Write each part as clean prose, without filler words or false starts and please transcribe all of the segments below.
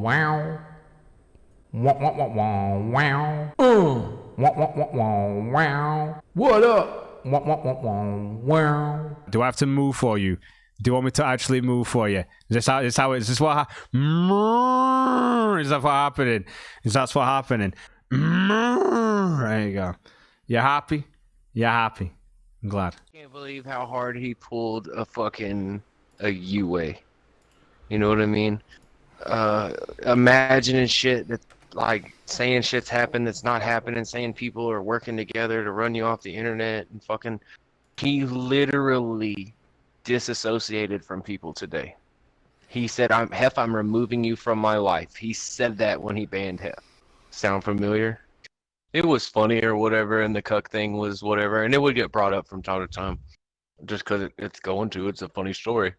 wow. Wah, wah, wah, wah, wow. Wah, wah, wah, wah, wow. What up? Wah, wah, wah, wah, wow. Do I have to move for you? Do you want me to actually move for you? Is this what is that what happening? Is that what's happening? There you go. You happy? You happy? I'm glad. I can't believe how hard he pulled a U-way. You know what I mean? Imagining shit that, like, saying shit's happened that's not happening, saying people are working together to run you off the internet and fucking... He literally disassociated from people today. He said, I'm removing you from my life. He said that when he banned Hef. Sound familiar? It was funny or whatever, and the cuck thing was whatever, and it would get brought up from time to time. Just because it's a funny story.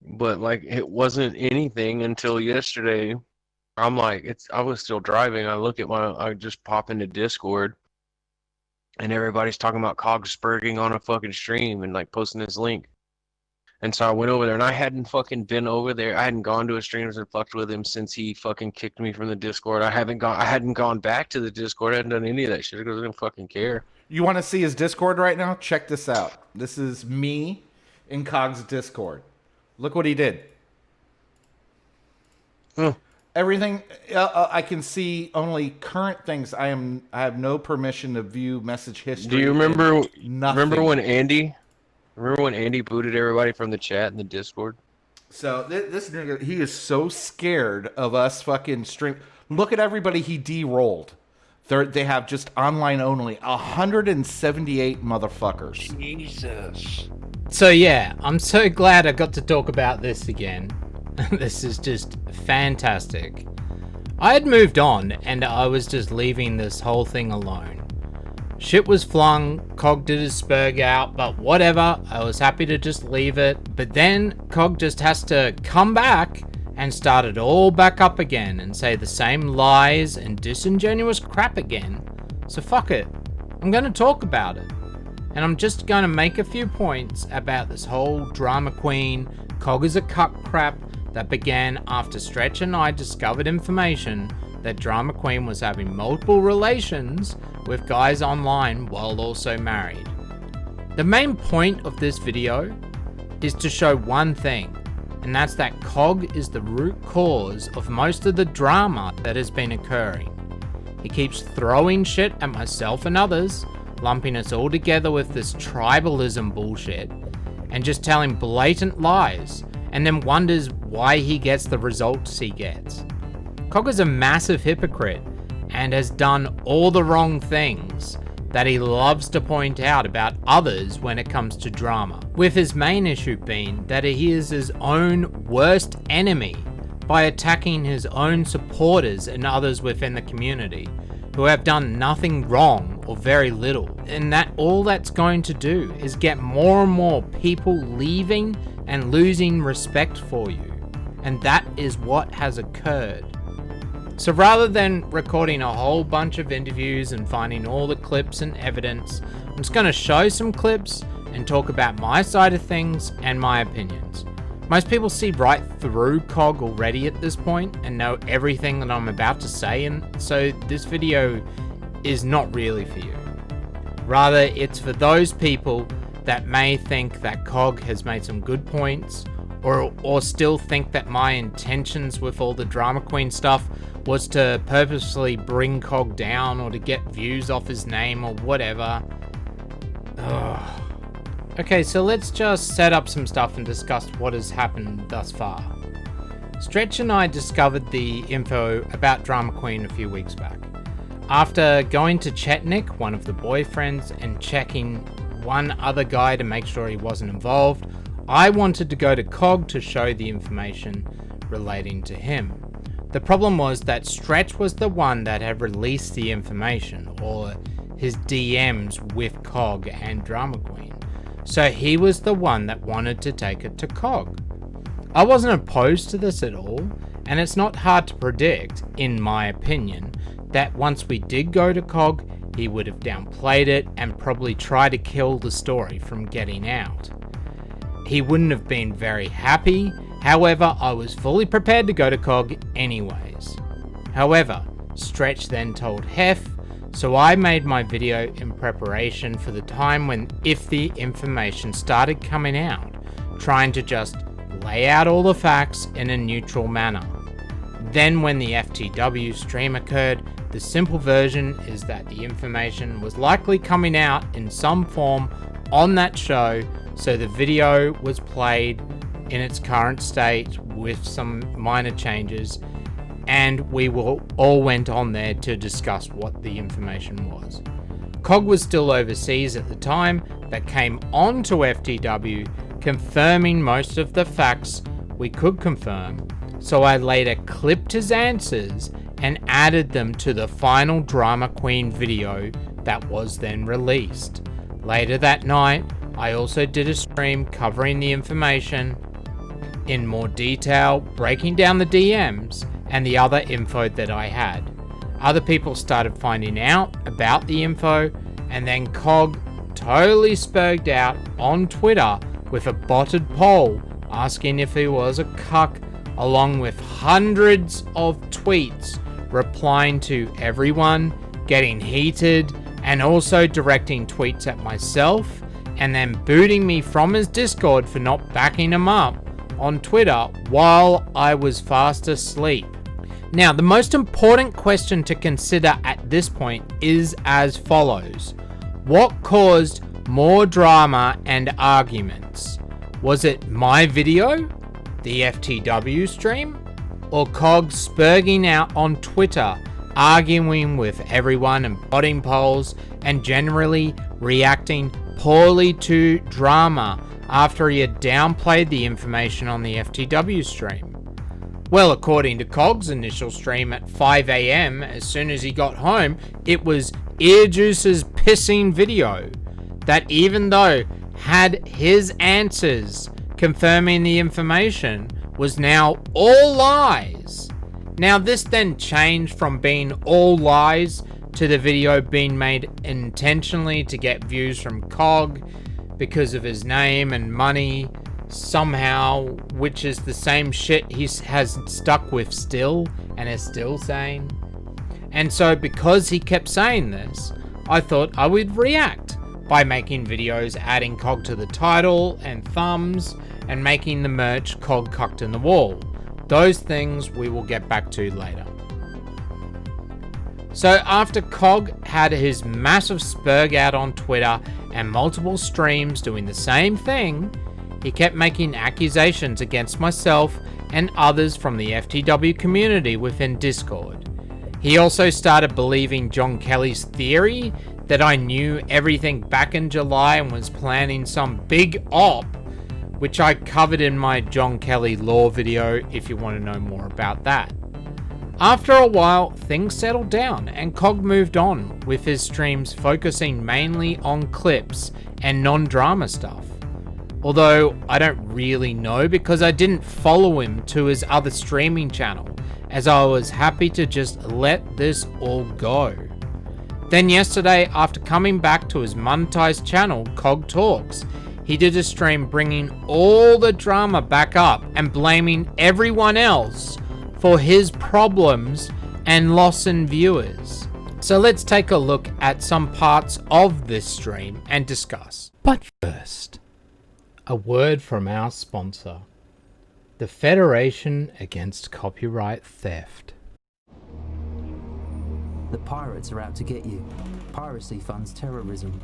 But, like, it wasn't anything until yesterday. I'm like, I was still driving. I just pop into Discord, and everybody's talking about Cogsberging on a fucking stream and, like, posting this link. And so I went over there, and I hadn't fucking been over there. I hadn't gone to his streams and fucked with him since he fucking kicked me from the Discord. I hadn't gone back to the Discord. I hadn't done any of that shit because I didn't fucking care. You want to see his Discord right now? Check this out. This is me in Cog's Discord. Look what he did. Everything I can see only current things. I have no permission to view message history. Do you remember? Nothing. Remember when Andy booted everybody from the chat in the Discord? So this nigga, he is so scared of us fucking stream. Look at everybody he de-rolled. They have just online only 178 motherfuckers. Jesus. So yeah, I'm so glad I got to talk about this again. This is just fantastic. I had moved on and I was just leaving this whole thing alone. Shit was flung, Cog did his spurg out, but whatever, I was happy to just leave it. But then Cog just has to come back and start it all back up again and say the same lies and disingenuous crap again. So fuck it, I'm gonna talk about it. And I'm just gonna make a few points about this whole drama queen, Cog is a cuck crap that began after Stretch and I discovered information that Drama Queen was having multiple relations with guys online while also married. The main point of this video is to show one thing, and that's that Cog is the root cause of most of the drama that has been occurring. He keeps throwing shit at myself and others, lumping us all together with this tribalism bullshit, and just telling blatant lies, and then wonders why he gets the results he gets. Cog is a massive hypocrite and has done all the wrong things that he loves to point out about others when it comes to drama, with his main issue being that he is his own worst enemy by attacking his own supporters and others within the community who have done nothing wrong or very little, and that all that's going to do is get more and more people leaving and losing respect for you, and that is what has occurred. So rather than recording a whole bunch of interviews and finding all the clips and evidence, I'm just going to show some clips and talk about my side of things and my opinions. Most people see right through Cog already at this point and know everything that I'm about to say, and so this video is not really for you. Rather, it's for those people that may think that Cog has made some good points, or still think that my intentions with all the drama queen stuff was to purposely bring Cog down or to get views off his name or whatever. Ugh. Okay, so let's just set up some stuff and discuss what has happened thus far. Stretch and I discovered the info about Drama Queen a few weeks back. After going to Chetnik, one of the boyfriends, and checking one other guy to make sure he wasn't involved, I wanted to go to Cog to show the information relating to him. The problem was that Stretch was the one that had released the information, or his DMs with Cog and Drama Queen. So he was the one that wanted to take it to Cog. I wasn't opposed to this at all, and it's not hard to predict, in my opinion, that once we did go to Cog, he would have downplayed it and probably tried to kill the story from getting out. He wouldn't have been very happy However, I was fully prepared to go to COG anyways. However, Stretch then told Hef, so I made my video in preparation for the time when if the information started coming out, trying to just lay out all the facts in a neutral manner. Then when the FTW stream occurred, the simple version is that the information was likely coming out in some form on that show, so the video was played in its current state with some minor changes, and we all went on there to discuss what the information was. COG was still overseas at the time, but came on to FTW, confirming most of the facts we could confirm, so I later clipped his answers and added them to the final Drama Queen video that was then released. Later that night, I also did a stream covering the information in more detail, breaking down the DMs and the other info that I had. Other people started finding out about the info, and then COG totally spurged out on Twitter with a botted poll asking if he was a cuck, along with hundreds of tweets replying to everyone, getting heated, and also directing tweets at myself, and then booting me from his Discord for not backing him up on Twitter while I was fast asleep. Now, the most important question to consider at this point is as follows. What caused more drama and arguments? Was it my video, the FTW stream, or COG spurging out on Twitter, arguing with everyone and botting polls and generally reacting poorly to drama after he had downplayed the information on the FTW stream? Well, according to COG's initial stream at 5 AM, as soon as he got home, it was EarJuice's pissing video that, even though had his answers confirming the information, was now all lies. Now, this then changed from being all lies to the video being made intentionally to get views from COG because of his name and money somehow, which is the same shit he has stuck with still and is still saying. And so because he kept saying this, I thought I would react by making videos adding COG to the title and thumbs and making the merch COG cucked in the wall. Those things we will get back to later. So after COG had his massive spurg out on Twitter and multiple streams doing the same thing, he kept making accusations against myself and others from the FTW community within Discord. He also started believing John Kelly's theory that I knew everything back in July and was planning some big op, which I covered in my John Kelly lore video if you want to know more about that. After a while, things settled down and COG moved on with his streams focusing mainly on clips and non-drama stuff. Although I don't really know because I didn't follow him to his other streaming channel, as I was happy to just let this all go. Then yesterday, after coming back to his monetized channel, COG Talks, he did a stream bringing all the drama back up and blaming everyone else for his problems and loss in viewers. So let's take a look at some parts of this stream and discuss. But first, a word from our sponsor, the Federation Against Copyright Theft. The pirates are out to get you. Piracy funds terrorism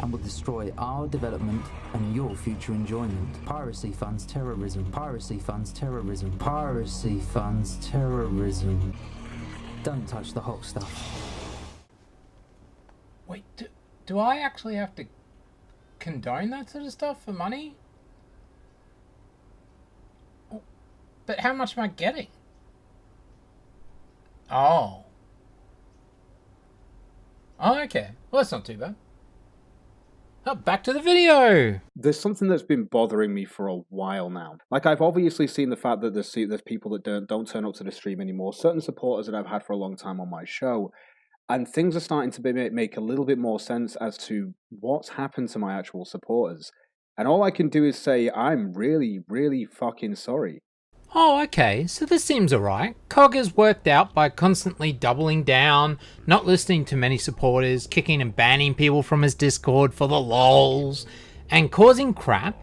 and will destroy our development and your future enjoyment. Piracy funds terrorism. Piracy funds terrorism. Piracy funds terrorism. Don't touch the hot stuff. Wait, do I actually have to condone that sort of stuff for money? But how much am I getting? Oh, okay. Well, that's not too bad. Oh, back to the video. There's something that's been bothering me for a while now. Like, I've obviously seen the fact that there's people that don't turn up to the stream anymore. Certain supporters that I've had for a long time on my show. And things are starting to make a little bit more sense as to what's happened to my actual supporters. And all I can do is say, I'm really, really fucking sorry. Oh, okay, so this seems alright. Cog is worked out by constantly doubling down, not listening to many supporters, kicking and banning people from his Discord for the lols, and causing crap.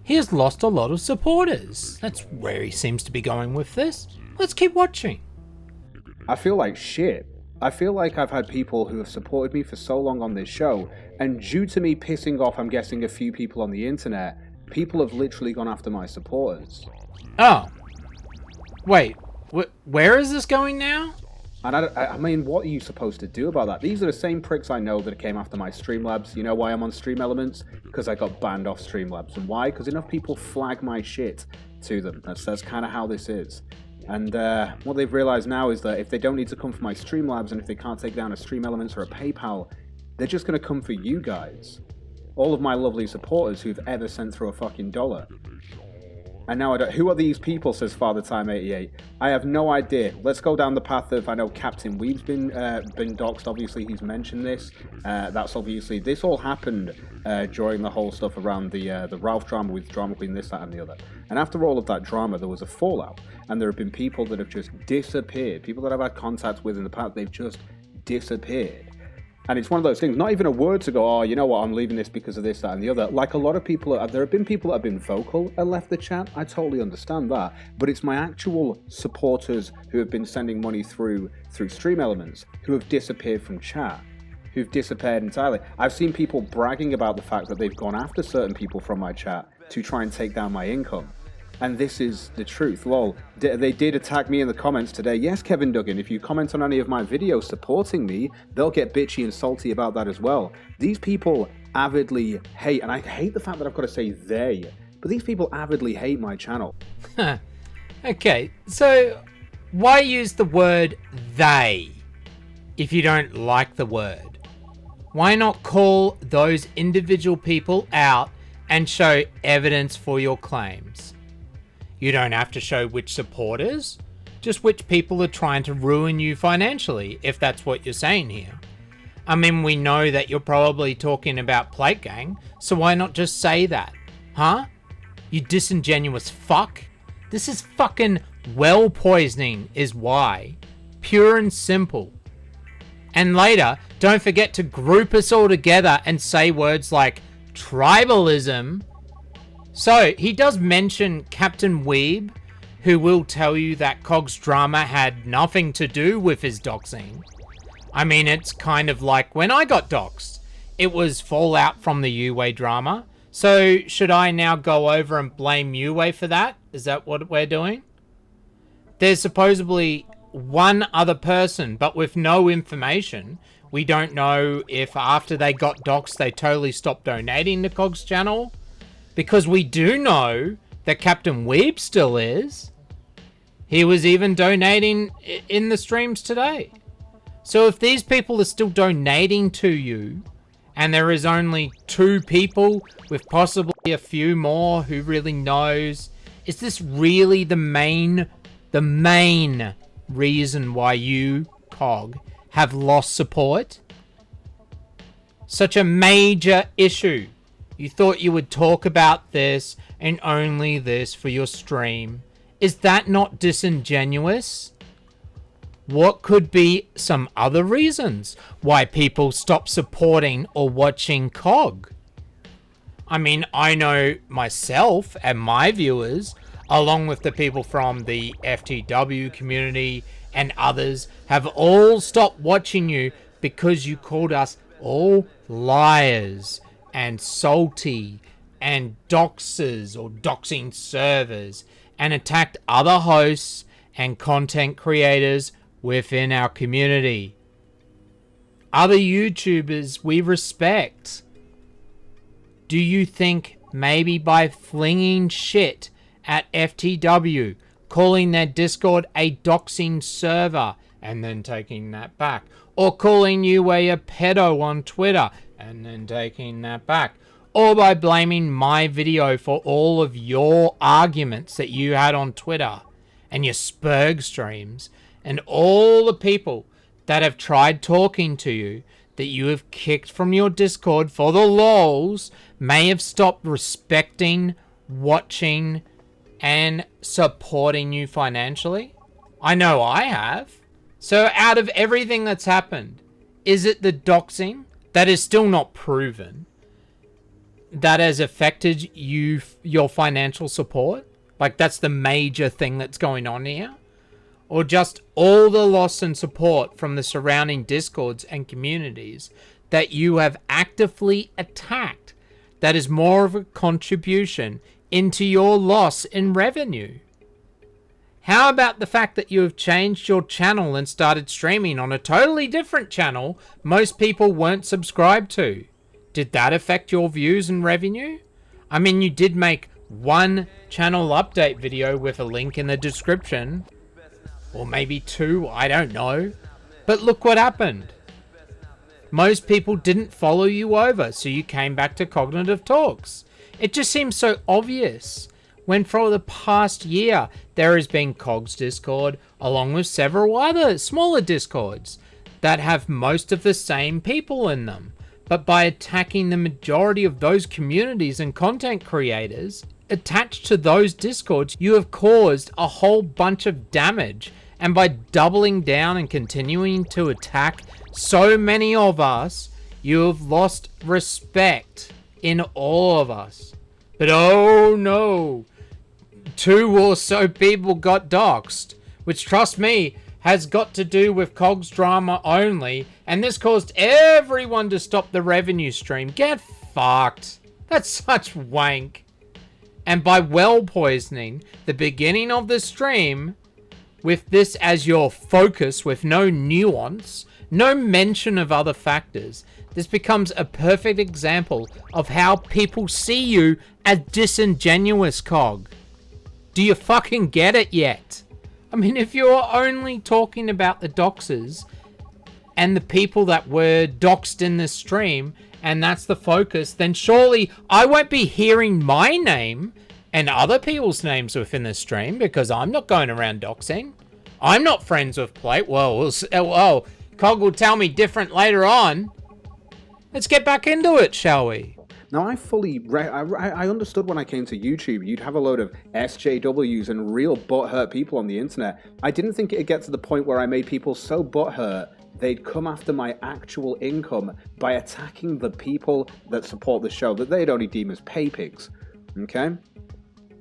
He has lost a lot of supporters. That's where he seems to be going with this. Let's keep watching. I feel like shit. I feel like I've had people who have supported me for so long on this show, and due to me pissing off, I'm guessing, a few people on the internet, people have literally gone after my supporters. Oh. Wait, where is this going now? And I mean, what are you supposed to do about that? These are the same pricks I know that came after my Streamlabs. You know why I'm on Stream Elements? Because I got banned off Streamlabs. And why? Because enough people flag my shit to them. That's kind of how this is. And what they've realized now is that if they don't need to come for my Streamlabs, and if they can't take down a Stream Elements or a PayPal, they're just going to come for you guys. All of my lovely supporters who've ever sent through a fucking dollar. And now I don't... Who are these people, says Father Time 88. I have no idea. Let's go down the path of... I know Captain Weeb's been doxxed. Obviously, he's mentioned this. That's obviously... This all happened during the whole stuff around the Ralph drama with Drama Queen, this, that, and the other. And after all of that drama, there was a fallout. And there have been people that have just disappeared. People that I've had contact with in the past, they've just disappeared. And it's one of those things, not even a word to go, oh, you know what, I'm leaving this because of this, that, and the other. Like a lot of people, there have been people that have been vocal and left the chat. I totally understand that. But it's my actual supporters who have been sending money through Stream Elements who have disappeared from chat, who've disappeared entirely. I've seen people bragging about the fact that they've gone after certain people from my chat to try and take down my income. And this is the truth. Lol. They did attack me in the comments today. Yes, Kevin Duggan, if you comment on any of my videos supporting me, they'll get bitchy and salty about that as well. These people avidly hate, and I hate the fact that I've got to say they, but these people avidly hate my channel. Okay, so why use the word they if you don't like the word? Why not call those individual people out and show evidence for your claims? You don't have to show which supporters, just which people are trying to ruin you financially, if that's what you're saying here. I mean, we know that you're probably talking about Plate Gang, so why not just say that? Huh? You disingenuous fuck? This is fucking well poisoning is why. Pure and simple. And later, don't forget to group us all together and say words like tribalism. So, he does mention Captain Weeb, who will tell you that Cog's drama had nothing to do with his doxing. I mean, it's kind of like when I got doxed. It was fallout from the Uwe drama. So, should I now go over and blame Uwe for that? Is that what we're doing? There's supposedly one other person, but with no information. We don't know if after they got doxed, they totally stopped donating to Cog's channel. Because we do know that Captain Weeb still is. He was even donating in the streams today. So if these people are still donating to you, and there is only 2 people with possibly a few more who really knows, is this really the main reason why you, Cog, have lost support? Such a major issue. You thought you would talk about this and only this for your stream. Is that not disingenuous? What could be some other reasons why people stop supporting or watching Cog? I mean, I know myself and my viewers, along with the people from the FTW community and others, have all stopped watching you because you called us all liars and salty and doxers or doxing servers and attacked other hosts and content creators within our community. Other YouTubers we respect. Do you think maybe by flinging shit at FTW, calling their Discord a doxing server and then taking that back, or calling you a pedo on Twitter and then taking that back, or by blaming my video for all of your arguments that you had on Twitter and your Spurg streams and all the people that have tried talking to you, that you have kicked from your Discord for the lols may have stopped respecting, watching, and supporting you financially? I know I have. So out of everything that's happened, is it the doxing that is still not proven that has affected your financial support? Like, that's the major thing that's going on here? Or just all the loss and support from the surrounding Discords and communities that you have actively attacked that is more of a contribution into your loss in revenue? How about the fact that you have changed your channel and started streaming on a totally different channel most people weren't subscribed to? Did that affect your views and revenue? I mean, you did make one channel update video with a link in the description. Or maybe two, I don't know. But look what happened. Most people didn't follow you over, so you came back to Cognitive Talks. It just seems so obvious, when for the past year there has been Cog's Discord, along with several other smaller Discords that have most of the same people in them. But by attacking the majority of those communities and content creators attached to those Discords, you have caused a whole bunch of damage. And by doubling down and continuing to attack so many of us, you have lost respect in all of us. But oh no, 2 or so people got doxxed, which, trust me, has got to do with Cog's drama only, and this caused everyone to stop the revenue stream. Get fucked. That's such wank. And by well poisoning the beginning of the stream with this as your focus, with no nuance, no mention of other factors, this becomes a perfect example of how people see you as disingenuous, Cog. Do you fucking get it yet? I mean, if you're only talking about the doxers and the people that were doxed in this stream, and that's the focus, then surely I won't be hearing my name and other people's names within the stream, because I'm not going around doxing. I'm not friends with Plate. Well, Cog will tell me different later on. Let's get back into it, shall we? Now, I understood when I came to YouTube, you'd have a load of SJWs and real butthurt people on the internet. I didn't think it'd get to the point where I made people so butthurt they'd come after my actual income by attacking the people that support the show that they'd only deem as pay pigs. Okay?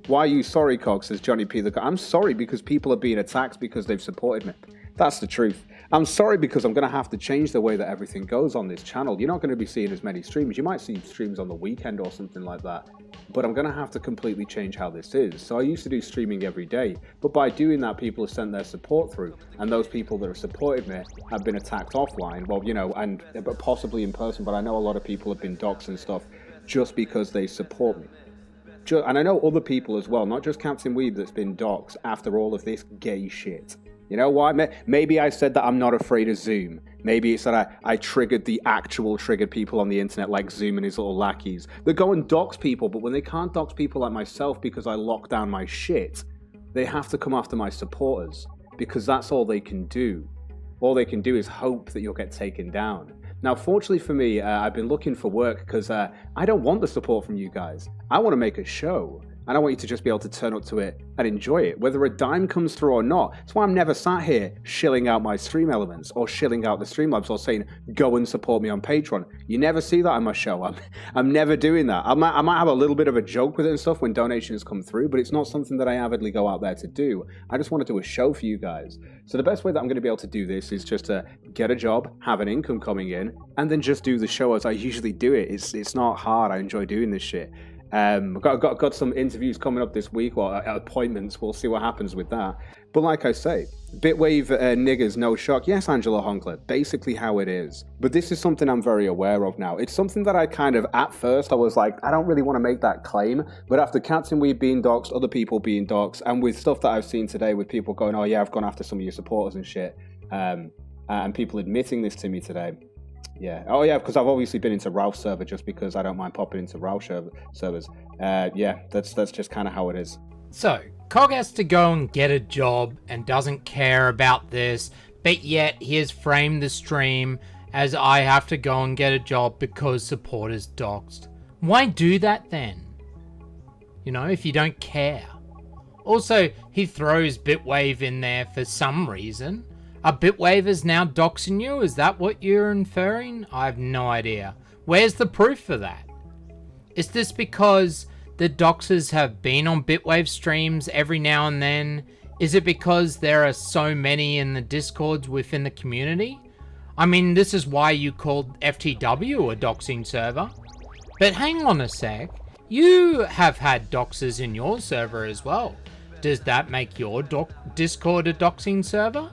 Why are you sorry, Cog? Says Johnny P. I'm sorry because people are being attacked because they've supported me. That's the truth. I'm sorry because I'm going to have to change the way that everything goes on this channel. You're not going to be seeing as many streams. You might see streams on the weekend or something like that. But I'm going to have to completely change how this is. So I used to do streaming every day. But by doing that, people have sent their support through. And those people that have supported me have been attacked offline. Well, you know, and possibly in person. But I know a lot of people have been doxxed and stuff just because they support me. And I know other people as well, not just Captain Weeb, that's been doxxed after all of this gay shit. You know why? Maybe I said that I'm not afraid of Zoom. Maybe it's that I triggered the actual triggered people on the internet like Zoom and his little lackeys. They go and dox people, but when they can't dox people like myself because I lock down my shit, they have to come after my supporters because that's all they can do. All they can do is hope that you'll get taken down. Now, fortunately for me, I've been looking for work because I don't want the support from you guys. I want to make a show. And I want you to just be able to turn up to it and enjoy it, whether a dime comes through or not. That's why I'm never sat here shilling out my stream elements or shilling out the Streamlabs or saying, go and support me on Patreon. You never see that on my show. I'm never doing that. I might have a little bit of a joke with it and stuff when donations come through, but it's not something that I avidly go out there to do. I just want to do a show for you guys. So the best way that I'm going to be able to do this is just to get a job, have an income coming in, and then just do the show as I usually do it. It's not hard. I enjoy doing this shit. Got some interviews coming up this week, or appointments. We'll see what happens with that. But like I say, Bitwave niggers, no shock. Yes, Angela Honkler, basically how it is. But this is something I'm very aware of now. It's something that I kind of, at first, I was like, I don't really want to make that claim. But after Captain Weed being doxxed, other people being doxxed, and with stuff that I've seen today with people going, oh yeah, I've gone after some of your supporters and shit, and people admitting this to me today. Yeah. Oh, yeah, because I've obviously been into Ralph's server just because I don't mind popping into Ralph's servers. Yeah, that's just kind of how it is. So, Cog has to go and get a job and doesn't care about this, but yet he has framed the stream as I have to go and get a job because supporters doxed. Why do that then? You know, if you don't care. Also, he throws Bitwave in there for some reason. Are Bitwavers now doxing you? Is that what you're inferring? I have no idea. Where's the proof for that? Is this because the doxers have been on Bitwave streams every now and then? Is it because there are so many in the Discords within the community? I mean, this is why you called FTW a doxing server. But hang on a sec. You have had doxers in your server as well. Does that make your Discord a doxing server?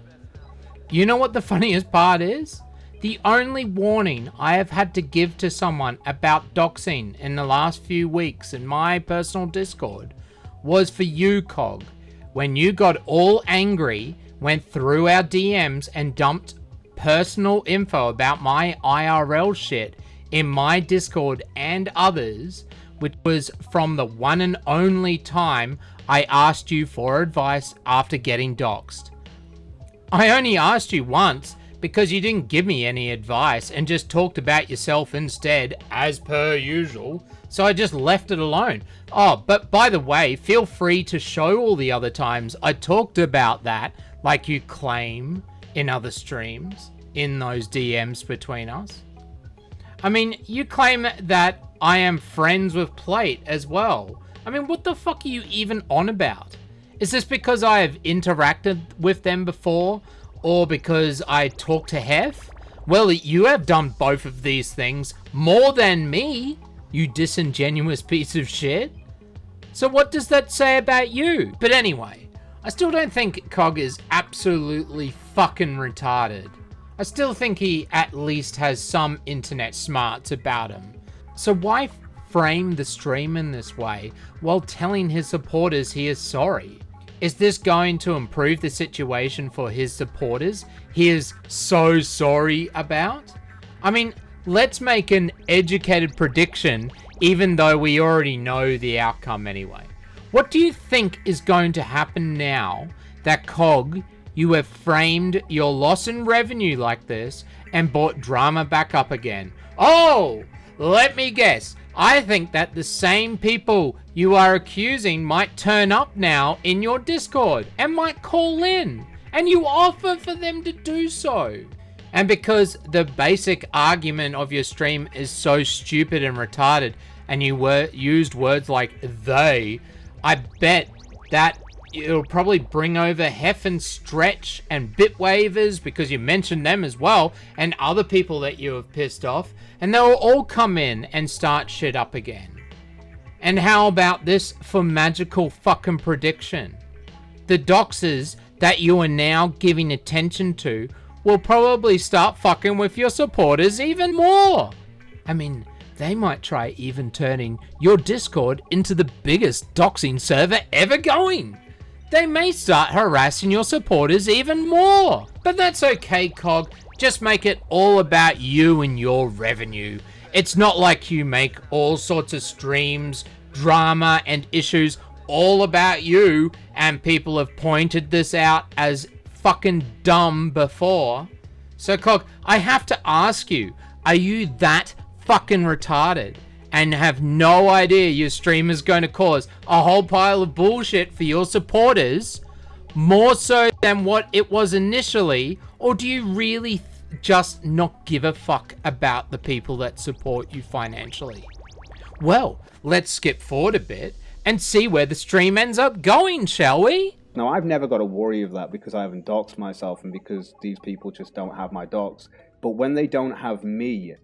You know what the funniest part is? The only warning I have had to give to someone about doxing in the last few weeks in my personal Discord was for you, Cog. When you got all angry, went through our DMs and dumped personal info about my IRL shit in my Discord and others, which was from the one and only time I asked you for advice after getting doxed. I only asked you once because you didn't give me any advice and just talked about yourself instead, as per usual, so I just left it alone. Oh, but by the way, feel free to show all the other times I talked about that, like you claim in other streams, in those DMs between us. I mean, you claim that I am friends with Plate as well. I mean, what the fuck are you even on about? Is this because I have interacted with them before? Or because I talk to Hef? Well, you have done both of these things more than me, you disingenuous piece of shit. So what does that say about you? But anyway, I still don't think Cog is absolutely fucking retarded. I still think he at least has some internet smarts about him. So why frame the stream in this way while telling his supporters he is sorry? Is this going to improve the situation for his supporters he is so sorry about? I mean, let's make an educated prediction even though we already know the outcome anyway. What do you think is going to happen now that Cog, you have framed your loss in revenue like this and brought drama back up again? Oh, let me guess. I think that the same people you are accusing might turn up now in your Discord and might call in, and you offer for them to do so. And because the basic argument of your stream is so stupid and retarded, and you used words like they, I bet that it'll probably bring over Hef and Stretch and Bitwavers, because you mentioned them as well, and other people that you have pissed off, and they'll all come in and start shit up again. And how about this for magical fucking prediction? The doxers that you are now giving attention to will probably start fucking with your supporters even more. I mean, they might try even turning your Discord into the biggest doxing server ever going. They may start harassing your supporters even more. But that's okay, Cog. Just make it all about you and your revenue. It's not like you make all sorts of streams, drama, and issues all about you, and people have pointed this out as fucking dumb before. So, Cog, I have to ask you, are you that fucking retarded and have no idea your stream is going to cause a whole pile of bullshit for your supporters, more so than what it was initially? Or do you really just not give a fuck about the people that support you financially? Well, let's skip forward a bit and see where the stream ends up going, shall we? Now, I've never got to worry of that because I haven't doxed myself and because these people just don't have my docs. But when they don't have me,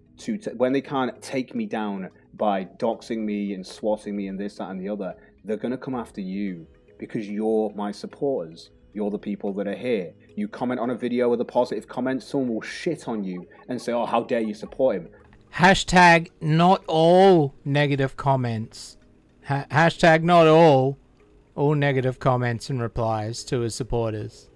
when they can't take me down by doxing me and swatting me and this, that, and the other, they're going to come after you because you're my supporters. You're the people that are here. You comment on a video with a positive comment, someone will shit on you and say, oh, how dare you support him. Hashtag not all negative comments. Hashtag not all negative comments and replies to his supporters.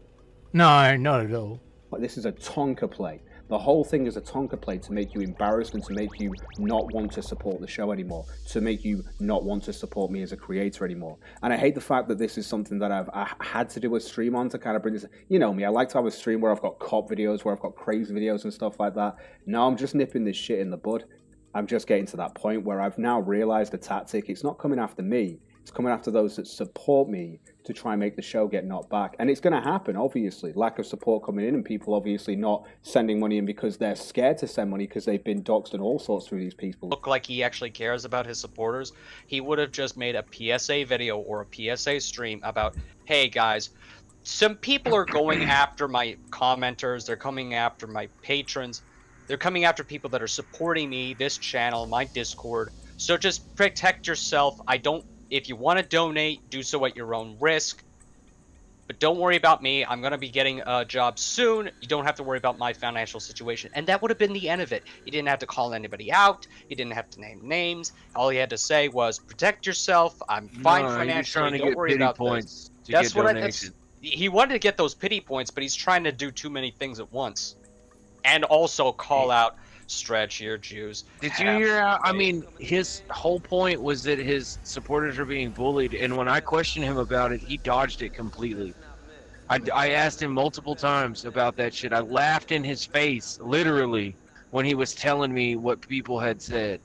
No, not at all. This is a Tonka play. The whole thing is a tonka plate to make you embarrassed and to make you not want to support the show anymore, to make you not want to support me as a creator anymore. And I hate the fact that this is something that I had to do a stream on to kind of bring this. You know me, I like to have a stream where I've got cop videos, where I've got crazy videos and stuff like that. Now I'm just nipping this shit in the bud. I'm just getting to that point where I've now realized the tactic. It's not coming after me. It's coming after those that support me to try and make the show get knocked back. And it's going to happen, obviously. Lack of support coming in and people obviously not sending money in because they're scared to send money because they've been doxxed and all sorts through these people. Look like he actually cares about his supporters. He would have just made a PSA video or a PSA stream about, hey guys, some people are going after my commenters. They're coming after my patrons. They're coming after people that are supporting me, this channel, my Discord. So just protect yourself. If you want to donate, do so at your own risk. But don't worry about me. I'm going to be getting a job soon. You don't have to worry about my financial situation. And that would have been the end of it. He didn't have to call anybody out. He didn't have to name names. All he had to say was, protect yourself. I'm fine financially. Don't worry about points this. That's what he wanted to get those pity points, but he's trying to do too many things at once. And also call out Stretch EarJuice. Did you hear how, I mean, his whole point was that his supporters are being bullied, and when I questioned him about it, he dodged it completely. I asked him multiple times about that shit. I laughed in his face, literally, when he was telling me what people had said.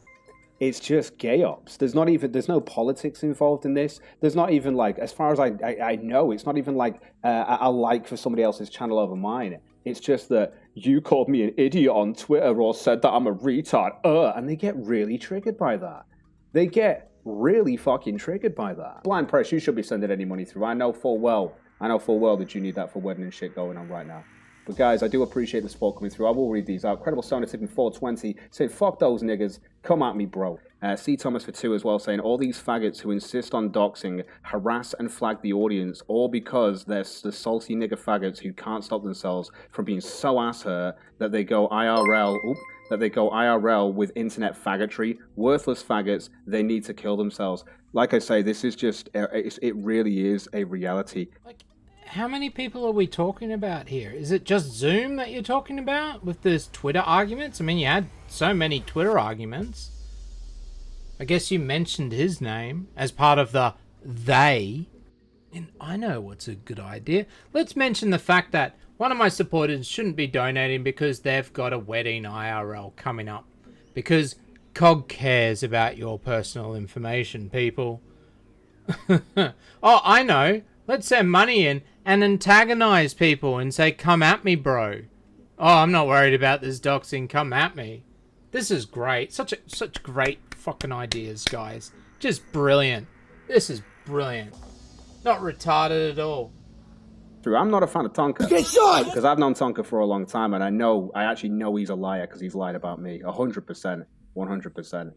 It's just gay ops. There's no politics involved in this. There's not even like, as far as I know, it's not even like a like for somebody else's channel over mine. It's just that you called me an idiot on Twitter or said that I'm a retard, and they get really triggered by that. They get really fucking triggered by that. Blind Press, you should be sending any money through. I know full well that you need that for wedding and shit going on right now. But guys, I do appreciate the support coming through. I will read these out. Credible Stoner tipping 420, saying, fuck those niggas, come at me, bro. C. Thomas for 2 as well, saying, all these faggots who insist on doxing, harass and flag the audience, all because they're the salty nigger faggots who can't stop themselves from being so ass hurt that they go IRL with internet faggotry. Worthless faggots, they need to kill themselves. Like I say, this is just, it really is a reality. How many people are we talking about here? Is it just Zoom that you're talking about with this Twitter arguments? I mean, you had so many Twitter arguments. I guess you mentioned his name as part of the they. And I know what's a good idea. Let's mention the fact that one of my supporters shouldn't be donating because they've got a wedding IRL coming up. Because COG cares about your personal information, people. Oh, I know. Let's send money in and antagonize people and say, come at me, bro. Oh, I'm not worried about this doxing. Come at me. This is great. Such great fucking ideas, guys. Just brilliant. This is brilliant. Not retarded at all. True, I'm not a fan of Tonka. Because I've known Tonka for a long time, and I actually know he's a liar because he's lied about me. 100%. 100%.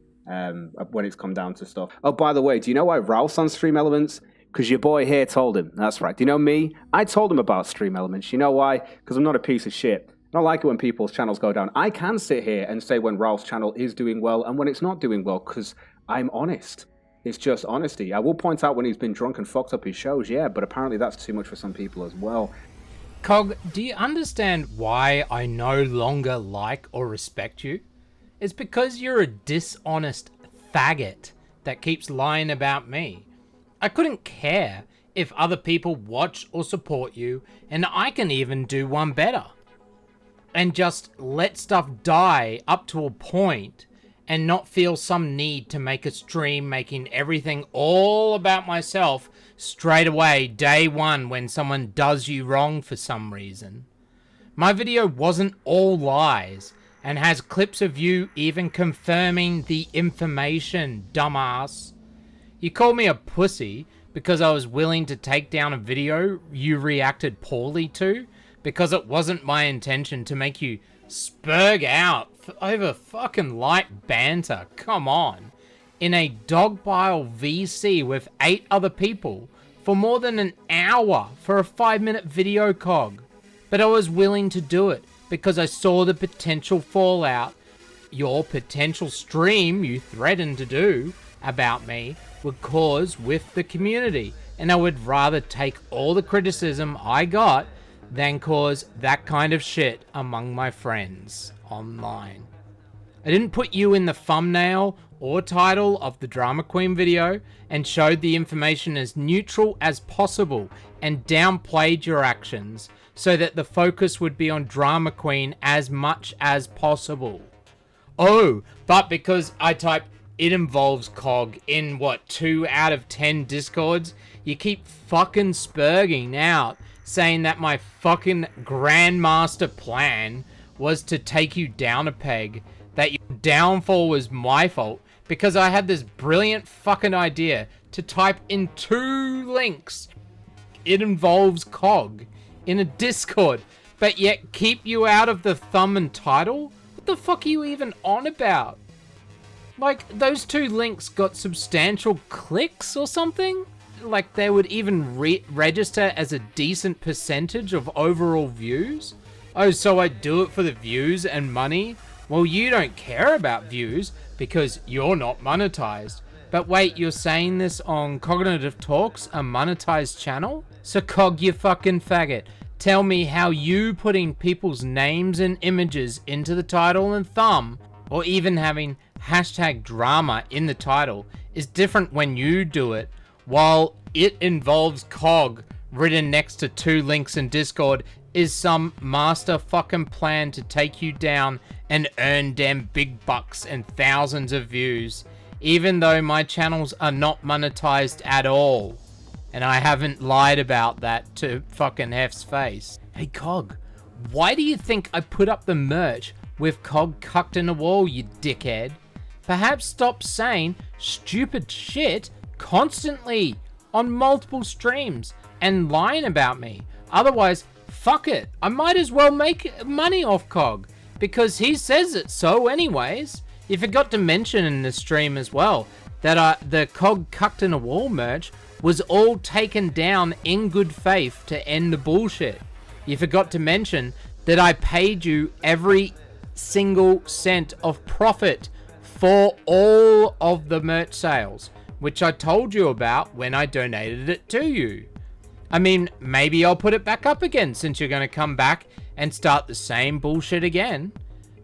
When it's come down to stuff. Oh, by the way, do you know why Ralph's on Stream Elements? Because your boy here told him. That's right. Do you know me? I told him about Stream Elements. You know why? Because I'm not a piece of shit. I don't like it when people's channels go down. I can sit here and say when Ralph's channel is doing well and when it's not doing well because I'm honest. It's just honesty. I will point out when he's been drunk and fucked up his shows, yeah, but apparently that's too much for some people as well. Cog, do you understand why I no longer like or respect you? It's because you're a dishonest faggot that keeps lying about me. I couldn't care if other people watch or support you, and I can even do one better. And just let stuff die up to a point and not feel some need to make a stream making everything all about myself straight away day one when someone does you wrong for some reason. My video wasn't all lies and has clips of you even confirming the information, dumbass. You called me a pussy because I was willing to take down a video you reacted poorly to because it wasn't my intention to make you spurg out over fucking light banter. Come on. In a dog pile VC with 8 other people for more than an hour for a 5-minute video, Cog. But I was willing to do it because I saw the potential fallout your potential stream you threatened to do about me would cause with the community, and I would rather take all the criticism I got than cause that kind of shit among my friends online. I didn't put you in the thumbnail or title of the Drama Queen video and showed the information as neutral as possible and downplayed your actions so that the focus would be on Drama Queen as much as possible. Oh, but because I type it involves COG in what, 2 out of 10 discords, you keep fucking spurging out saying that my fucking grandmaster plan was to take you down a peg, that your downfall was my fault because I had this brilliant fucking idea to type in 2 links, it involves COG, in a Discord, but yet keep you out of the thumb and title? What the fuck are you even on about? Like, those 2 links got substantial clicks or something? Like, they would even register as a decent percentage of overall views? Oh, so I do it for the views and money? Well, you don't care about views because you're not monetized. But wait, you're saying this on Cognitive Talks, a monetized channel? So COG, you fucking faggot. Tell me how you putting people's names and images into the title and thumb, or even having hashtag drama in the title, is different when you do it, while it involves COG written next to 2 links in Discord is some master fucking plan to take you down and earn them big bucks and thousands of views, even though my channels are not monetized at all. And I haven't lied about that to fucking Hef's face. Hey COG, why do you think I put up the merch with COG cucked in a wall, you dickhead? Perhaps stop saying stupid shit constantly on multiple streams and lying about me. Otherwise, fuck it. I might as well make money off COG because he says it so anyways. You forgot to mention in the stream as well that the COG cucked in a wall merch was all taken down in good faith to end the bullshit. You forgot to mention that I paid you every single cent of profit for all of the merch sales, which I told you about when I donated it to you. I mean, maybe I'll put it back up again since you're going to come back and start the same bullshit again.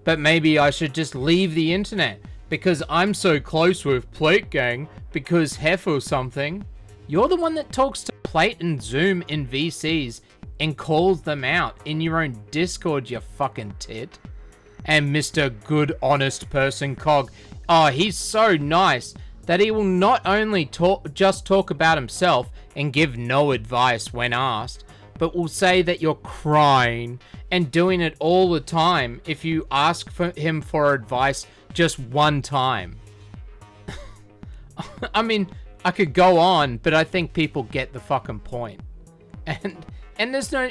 But maybe I should just leave the internet because I'm so close with Plate Gang because Hef or something. You're the one that talks to Plate and Zoom in VCs and calls them out in your own Discord, you fucking tit. And Mr. Good Honest Person COG, oh, he's so nice that he will not only talk about himself and give no advice when asked, but will say that you're crying and doing it all the time if you ask him for advice just one time. I mean, I could go on, but I think people get the fucking point. And there's no,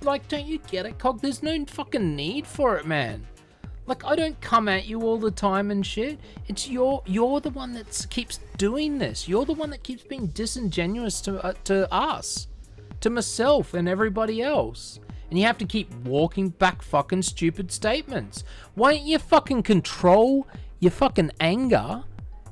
like, don't you get it, COG? There's no fucking need for it, man. Like, I don't come at you all the time and shit. It's you're the one that keeps doing this. You're the one that keeps being disingenuous to us, to myself and everybody else. And you have to keep walking back fucking stupid statements. Why don't you fucking control your fucking anger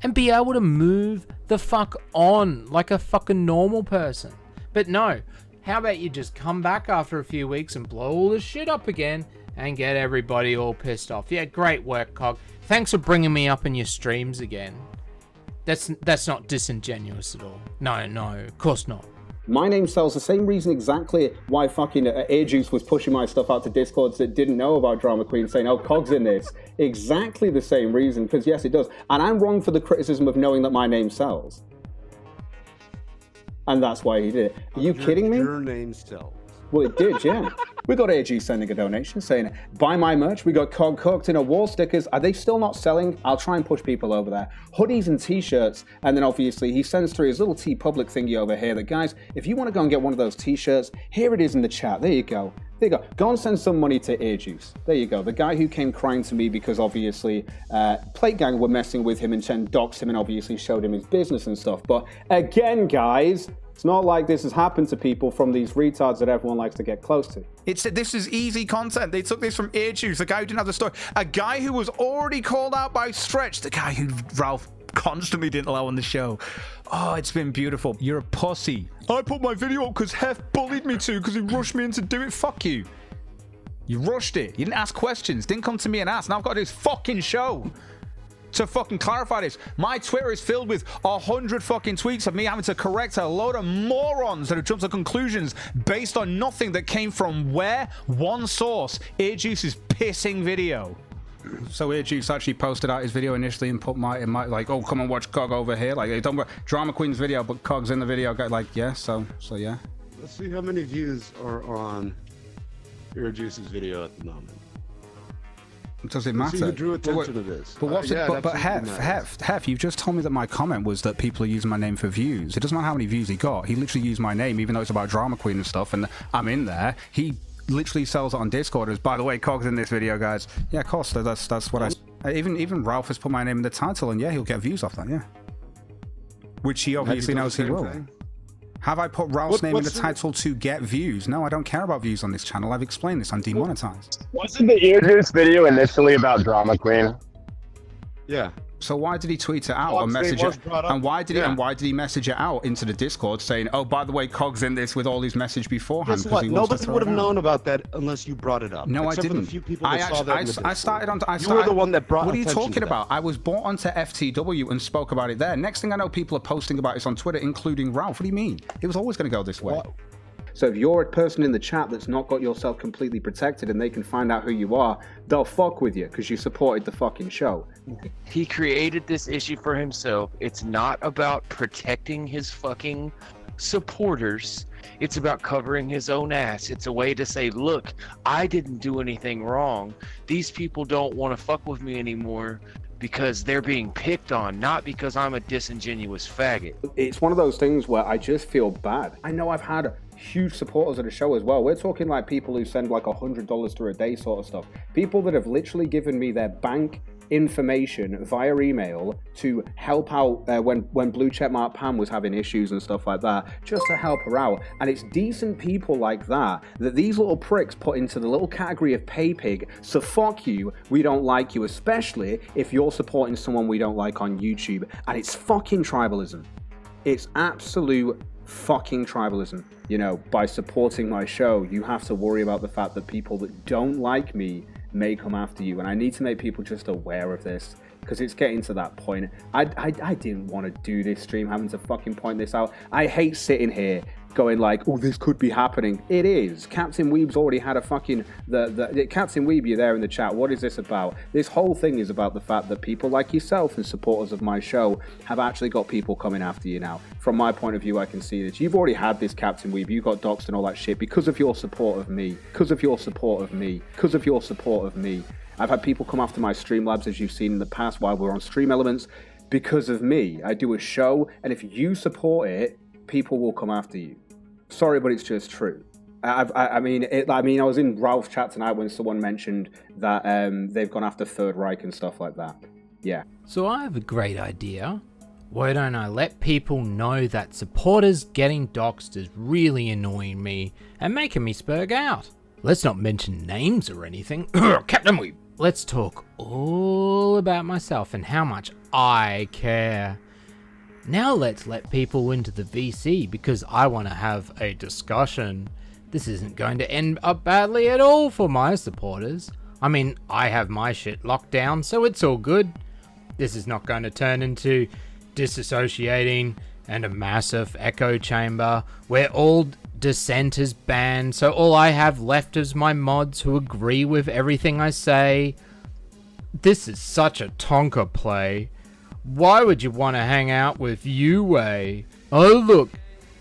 and be able to move the fuck on like a fucking normal person? But no, how about you just come back after a few weeks and blow all this shit up again and get everybody all pissed off? Yeah, great work, COG. Thanks for bringing me up in your streams again. That's not disingenuous at all. No, of course not. My name sells the same reason exactly why fucking EarJuice was pushing my stuff out to Discords that didn't know about Drama Queen, saying, oh, COG's in this. Exactly the same reason, because yes, it does. And I'm wrong for the criticism of knowing that my name sells. And that's why he did it. Are you kidding me? Your name sells. Well, it did, yeah. We got EarJuice sending a donation saying, buy my merch. We got COG cooked in a wall stickers. Are they still not selling? I'll try and push people over there. Hoodies and t-shirts. And then obviously he sends through his little T-Public thingy over here that, guys, if you want to go and get one of those t-shirts, here it is in the chat. There you go. There you go. Go and send some money to EarJuice. There you go. The guy who came crying to me because obviously Plate Gang were messing with him and then doxed him and obviously showed him his business and stuff. But again, guys, it's not like this has happened to people from these retards that everyone likes to get close to. This is easy content. They took this from EarJuice, the guy who didn't have the story. A guy who was already called out by Stretch, the guy who Ralph constantly didn't allow on the show. Oh, it's been beautiful. You're a pussy. I put my video up because Hef bullied me to because he rushed me in to do it. Fuck you. You rushed it. You didn't ask questions. Didn't come to me and ask. Now I've got to do this fucking show to fucking clarify this. My Twitter is filled with 100 fucking tweets of me having to correct a load of morons that have jumped to conclusions based on nothing that came from where? One source. EarJuice's pissing video. So EarJuice actually posted out his video initially and put my like, oh, come and watch Cog over here. Like, they don't work. Drama Queen's video, but Cog's in the video. Like, yeah, so yeah. Let's see how many views are on EarJuice's video at the moment. Does it matter? See who drew attention to this. But what's yeah, it? But Hef, you've just told me that my comment was that people are using my name for views. It doesn't matter how many views he got. He literally used my name, even though it's about Drama Queen and stuff, and I'm in there. He literally sells it on Discord as, by the way, Cog's in this video, guys. Yeah, of course. That's what I. Even Ralph has put my name in the title, and yeah, he'll get views off that. Yeah. Which he obviously knows he will. Have I put Ralph's name in the title to get views? No, I don't care about views on this channel. I've explained this. I'm demonetized. Wasn't the EarJuice video initially about Drama Queen? Yeah. So why did he tweet it out or message it? And why did he message it out into the Discord saying, "Oh, by the way, Cog's in this," with all his message beforehand? Guess what? Nobody would have known about that unless you brought it up. No, I didn't. For the few people that saw that I started on. You were the one that brought. What are you talking about? I was brought onto FTW and spoke about it there. Next thing I know, people are posting about it on Twitter, including Ralph. What do you mean? It was always going to go this way. What? So if you're a person in the chat that's not got yourself completely protected and they can find out who you are, they'll fuck with you because you supported the fucking show. He created this issue for himself. It's not about protecting his fucking supporters. It's about covering his own ass. It's a way to say, look, I didn't do anything wrong. These people don't want to fuck with me anymore because they're being picked on, not because I'm a disingenuous faggot. It's one of those things where I just feel bad. I know I've had huge supporters of the show as well. We're talking like people who send like $100 through a day sort of stuff. People that have literally given me their bank information via email to help out when Blue Checkmark Pam was having issues and stuff like that, just to help her out. And it's decent people like that these little pricks put into the little category of pay pig. So fuck you, we don't like you, especially if you're supporting someone we don't like on YouTube. And it's fucking tribalism. It's absolute fucking tribalism. You know, by supporting my show, you have to worry about the fact that people that don't like me may come after you, and I need to make people just aware of this because it's getting to that point. I didn't want to do this stream having to fucking point this out. I hate sitting here going like, oh, this could be happening. It is. Captain Weeb's already had a fucking Captain Weeb, you're there in the chat. What is this about? This whole thing is about the fact that people like yourself and supporters of my show have actually got people coming after you now. From my point of view, I can see this. You've already had this, Captain Weeb. You got doxed and all that shit because of your support of me. Because of your support of me. Because of your support of me. I've had people come after my Streamlabs, as you've seen in the past while we're on Stream Elements, because of me. I do a show, and if you support it, people will come after you. Sorry, but it's just true. I mean, I was in Ralph's chat tonight when someone mentioned that they've gone after Third Reich and stuff like that. Yeah. So I have a great idea. Why don't I let people know that supporters getting doxed is really annoying me and making me spurg out? Let's not mention names or anything. Captain Weeb. Let's talk all about myself and how much I care. Now let's let people into the VC because I want to have a discussion. This isn't going to end up badly at all for my supporters. I mean, I have my shit locked down, so it's all good. This is not going to turn into disassociating and a massive echo chamber where all dissent is banned, so all I have left is my mods who agree with everything I say. This is such a Tonka play. Why would you want to hang out with Yue? Oh look,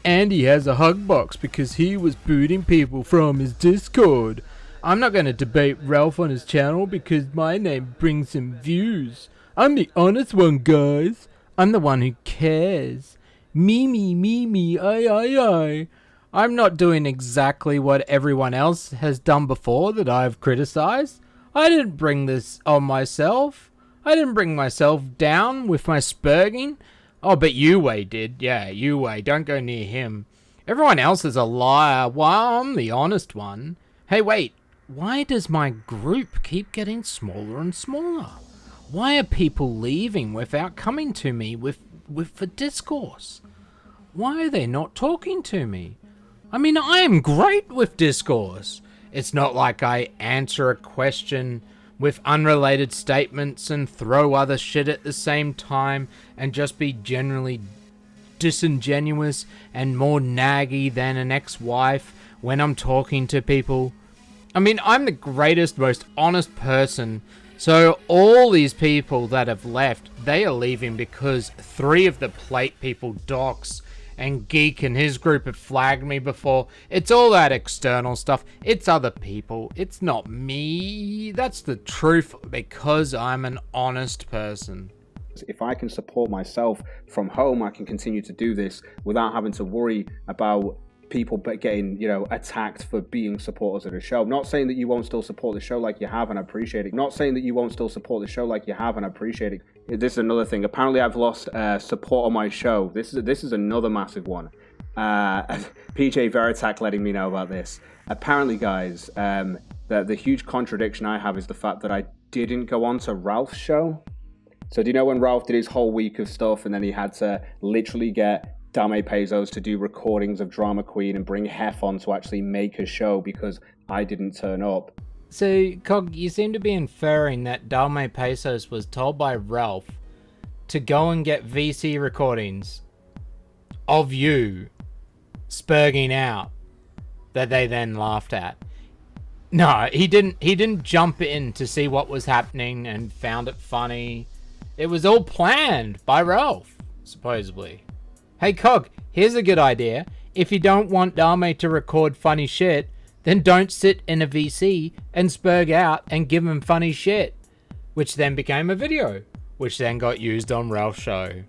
Andy has a hug box because he was booting people from his Discord. I'm not going to debate Ralph on his channel because my name brings him views. I'm the honest one, guys. I'm the one who cares. Me, I. I'm not doing exactly what everyone else has done before that I've criticized. I didn't bring this on myself. I didn't bring myself down with my spurging. Oh, but Yue did. Yeah, Yue. Don't go near him. Everyone else is a liar while I'm the honest one. Hey, wait. Why does my group keep getting smaller and smaller? Why are people leaving without coming to me with the discourse? Why are they not talking to me? I mean, I am great with discourse. It's not like I answer a question with unrelated statements and throw other shit at the same time and just be generally disingenuous and more naggy than an ex-wife when I'm talking to people. I mean, I'm the greatest, most honest person. So all these people that have left, they are leaving because 3 of the plate people, Dox and Geek and his group, have flagged me before. It's all that external stuff. It's other people. It's not me. That's the truth, because I'm an honest person. If I can support myself from home, I can continue to do this without having to worry about people getting, attacked for being supporters of the show. Not saying that you won't still support the show like you have, and I appreciate it. Not saying that you won't still support the show like you have, and I appreciate it. This is another thing. Apparently, I've lost support on my show. This is another massive one. PJ Veritak letting me know about this. Apparently, guys, the huge contradiction I have is the fact that I didn't go on to Ralph's show. So do you know when Ralph did his whole week of stuff and then he had to literally get Dame Pezos to do recordings of Drama Queen and bring Hef on to actually make a show because I didn't turn up? So, Cog, you seem to be inferring that Dame Pezos was told by Ralph to go and get VC recordings of you spurging out that they then laughed at. No, he didn't jump in to see what was happening and found it funny. It was all planned by Ralph, supposedly. Hey, Cog, here's a good idea. If you don't want Dame to record funny shit, then don't sit in a VC and spurg out and give him funny shit. Which then became a video, which then got used on Ralph's show.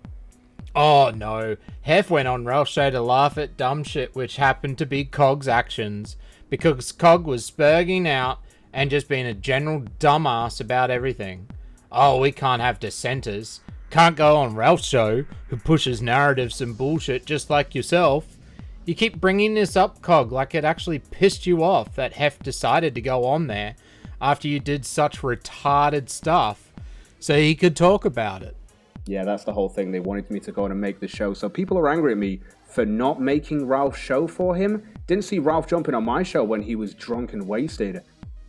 Oh no, Hef went on Ralph's show to laugh at dumb shit which happened to be Cog's actions, because Cog was spurging out and just being a general dumbass about everything. Oh, we can't have dissenters. Can't go on Ralph's show, who pushes narratives and bullshit just like yourself. You keep bringing this up, Cog, like it actually pissed you off that Hef decided to go on there after you did such retarded stuff, so he could talk about it. Yeah, that's the whole thing. They wanted me to go on and make the show. So people are angry at me for not making Ralph's show for him. Didn't see Ralph jumping on my show when he was drunk and wasted.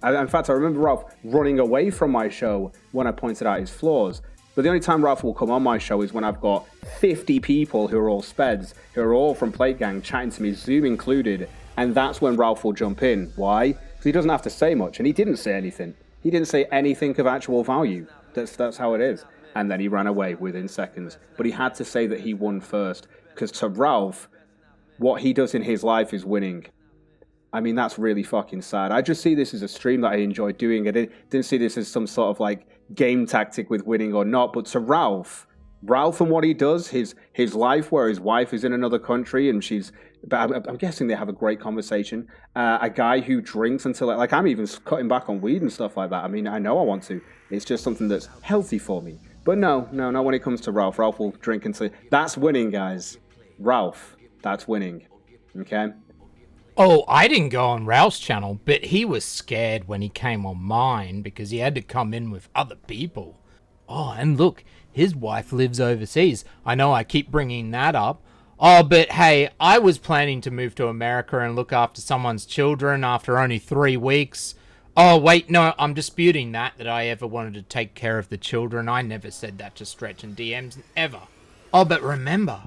In fact, I remember Ralph running away from my show when I pointed out his flaws. But the only time Ralph will come on my show is when I've got 50 people who are all speds, who are all from Plate Gang, chatting to me, Zoom included, and that's when Ralph will jump in. Why? Because he doesn't have to say much, and he didn't say anything. He didn't say anything of actual value. That's how it is. And then he ran away within seconds. But he had to say that he won first, because to Ralph, what he does in his life is winning. I mean, that's really fucking sad. I just see this as a stream that I enjoy doing. I didn't see this as some sort of like game tactic with winning or not. But to Ralph and what he does, his life where his wife is in another country and I'm guessing they have a great conversation. A guy who drinks until like I'm even cutting back on weed and stuff like that. I mean, I know I want to. It's just something that's healthy for me. But no, when it comes to Ralph will drink until... That's winning, guys. Ralph, that's winning. Okay? Oh, I didn't go on Ralph's channel, but he was scared when he came on mine because he had to come in with other people. Oh, and look, his wife lives overseas. I know I keep bringing that up. Oh, but hey, I was planning to move to America and look after someone's children after only 3 weeks. Oh, wait, no, I'm disputing that I ever wanted to take care of the children. I never said that to Stretch and DMs, ever. Oh, but remember,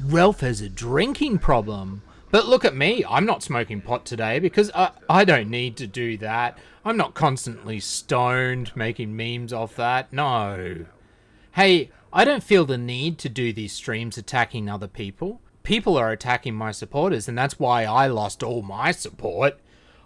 Ralph has a drinking problem. But look at me, I'm not smoking pot today because I don't need to do that. I'm not constantly stoned making memes off that, no. Hey, I don't feel the need to do these streams attacking other people. People are attacking my supporters and that's why I lost all my support.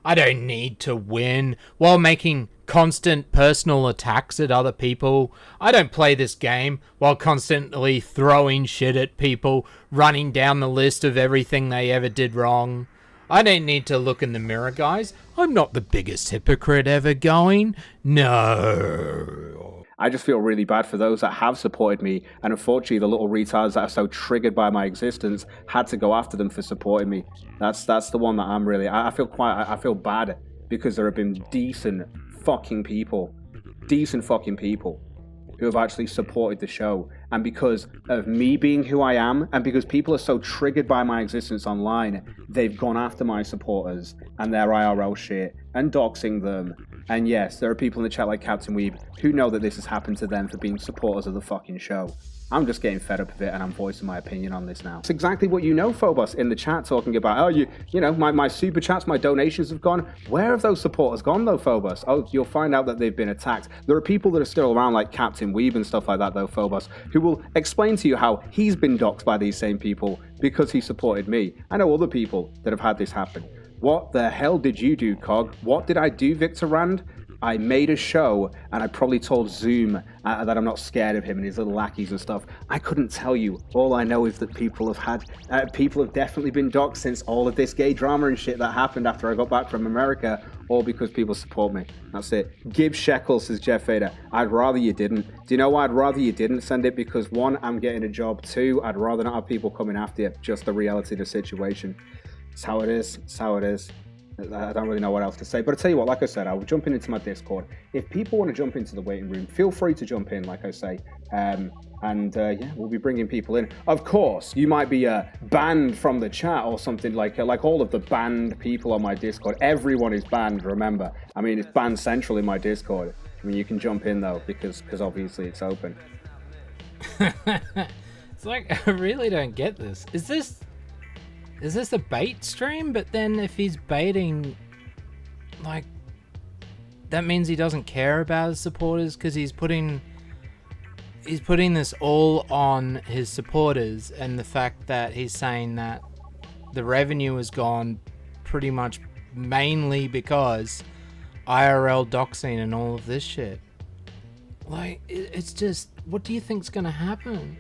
I don't need to win while making constant personal attacks at other people. I don't play this game while constantly throwing shit at people, running down the list of everything they ever did wrong. I don't need to look in the mirror, guys. I'm not the biggest hypocrite ever going. No. I just feel really bad for those that have supported me, and unfortunately the little retards that are so triggered by my existence had to go after them for supporting me. That's the one that I'm really... I feel bad because there have been decent fucking people who have actually supported the show. And because of me being who I am, and because people are so triggered by my existence online, they've gone after my supporters and their IRL shit and doxing them. And yes, there are people in the chat like Captain Weeb who know that this has happened to them for being supporters of the fucking show. I'm just getting fed up of it, and I'm voicing my opinion on this now. It's exactly what you know, Phobos, in the chat talking about, oh, you know, my super chats, my donations have gone. Where have those supporters gone, though, Phobos? Oh, you'll find out that they've been attacked. There are people that are still around, like Captain Weeb and stuff like that, though, Phobos, who will explain to you how he's been doxxed by these same people because he supported me. I know other people that have had this happen. What the hell did you do, Cog? What did I do, Victor Rand? I made a show, and I probably told Zoom that I'm not scared of him and his little lackeys and stuff. I couldn't tell you. All I know is that people have definitely been doxxed since all of this gay drama and shit that happened after I got back from America, all because people support me. That's it. Give Shekel, says Jeff Vader. I'd rather you didn't. Do you know why I'd rather you didn't send it? Because one, I'm getting a job. Two, I'd rather not have people coming after you. Just the reality of the situation. It's how it is. It's how it is. I don't really know what else to say, but I'll tell you what, like I said, I'll jump into my Discord. If people want to jump into the waiting room, feel free to jump in, like I say. Yeah, we'll be bringing people in. Of course, you might be banned from the chat or something like all of the banned people on my Discord. Everyone is banned, remember. I mean, it's banned central in my Discord. I mean, you can jump in, though, because obviously it's open. It's like, I really don't get this. Is this a bait stream? But then if he's baiting, like, that means he doesn't care about his supporters because he's putting this all on his supporters, and the fact that he's saying that the revenue is gone pretty much mainly because IRL doxing and all of this shit. Like, it's just, what do you think's gonna happen?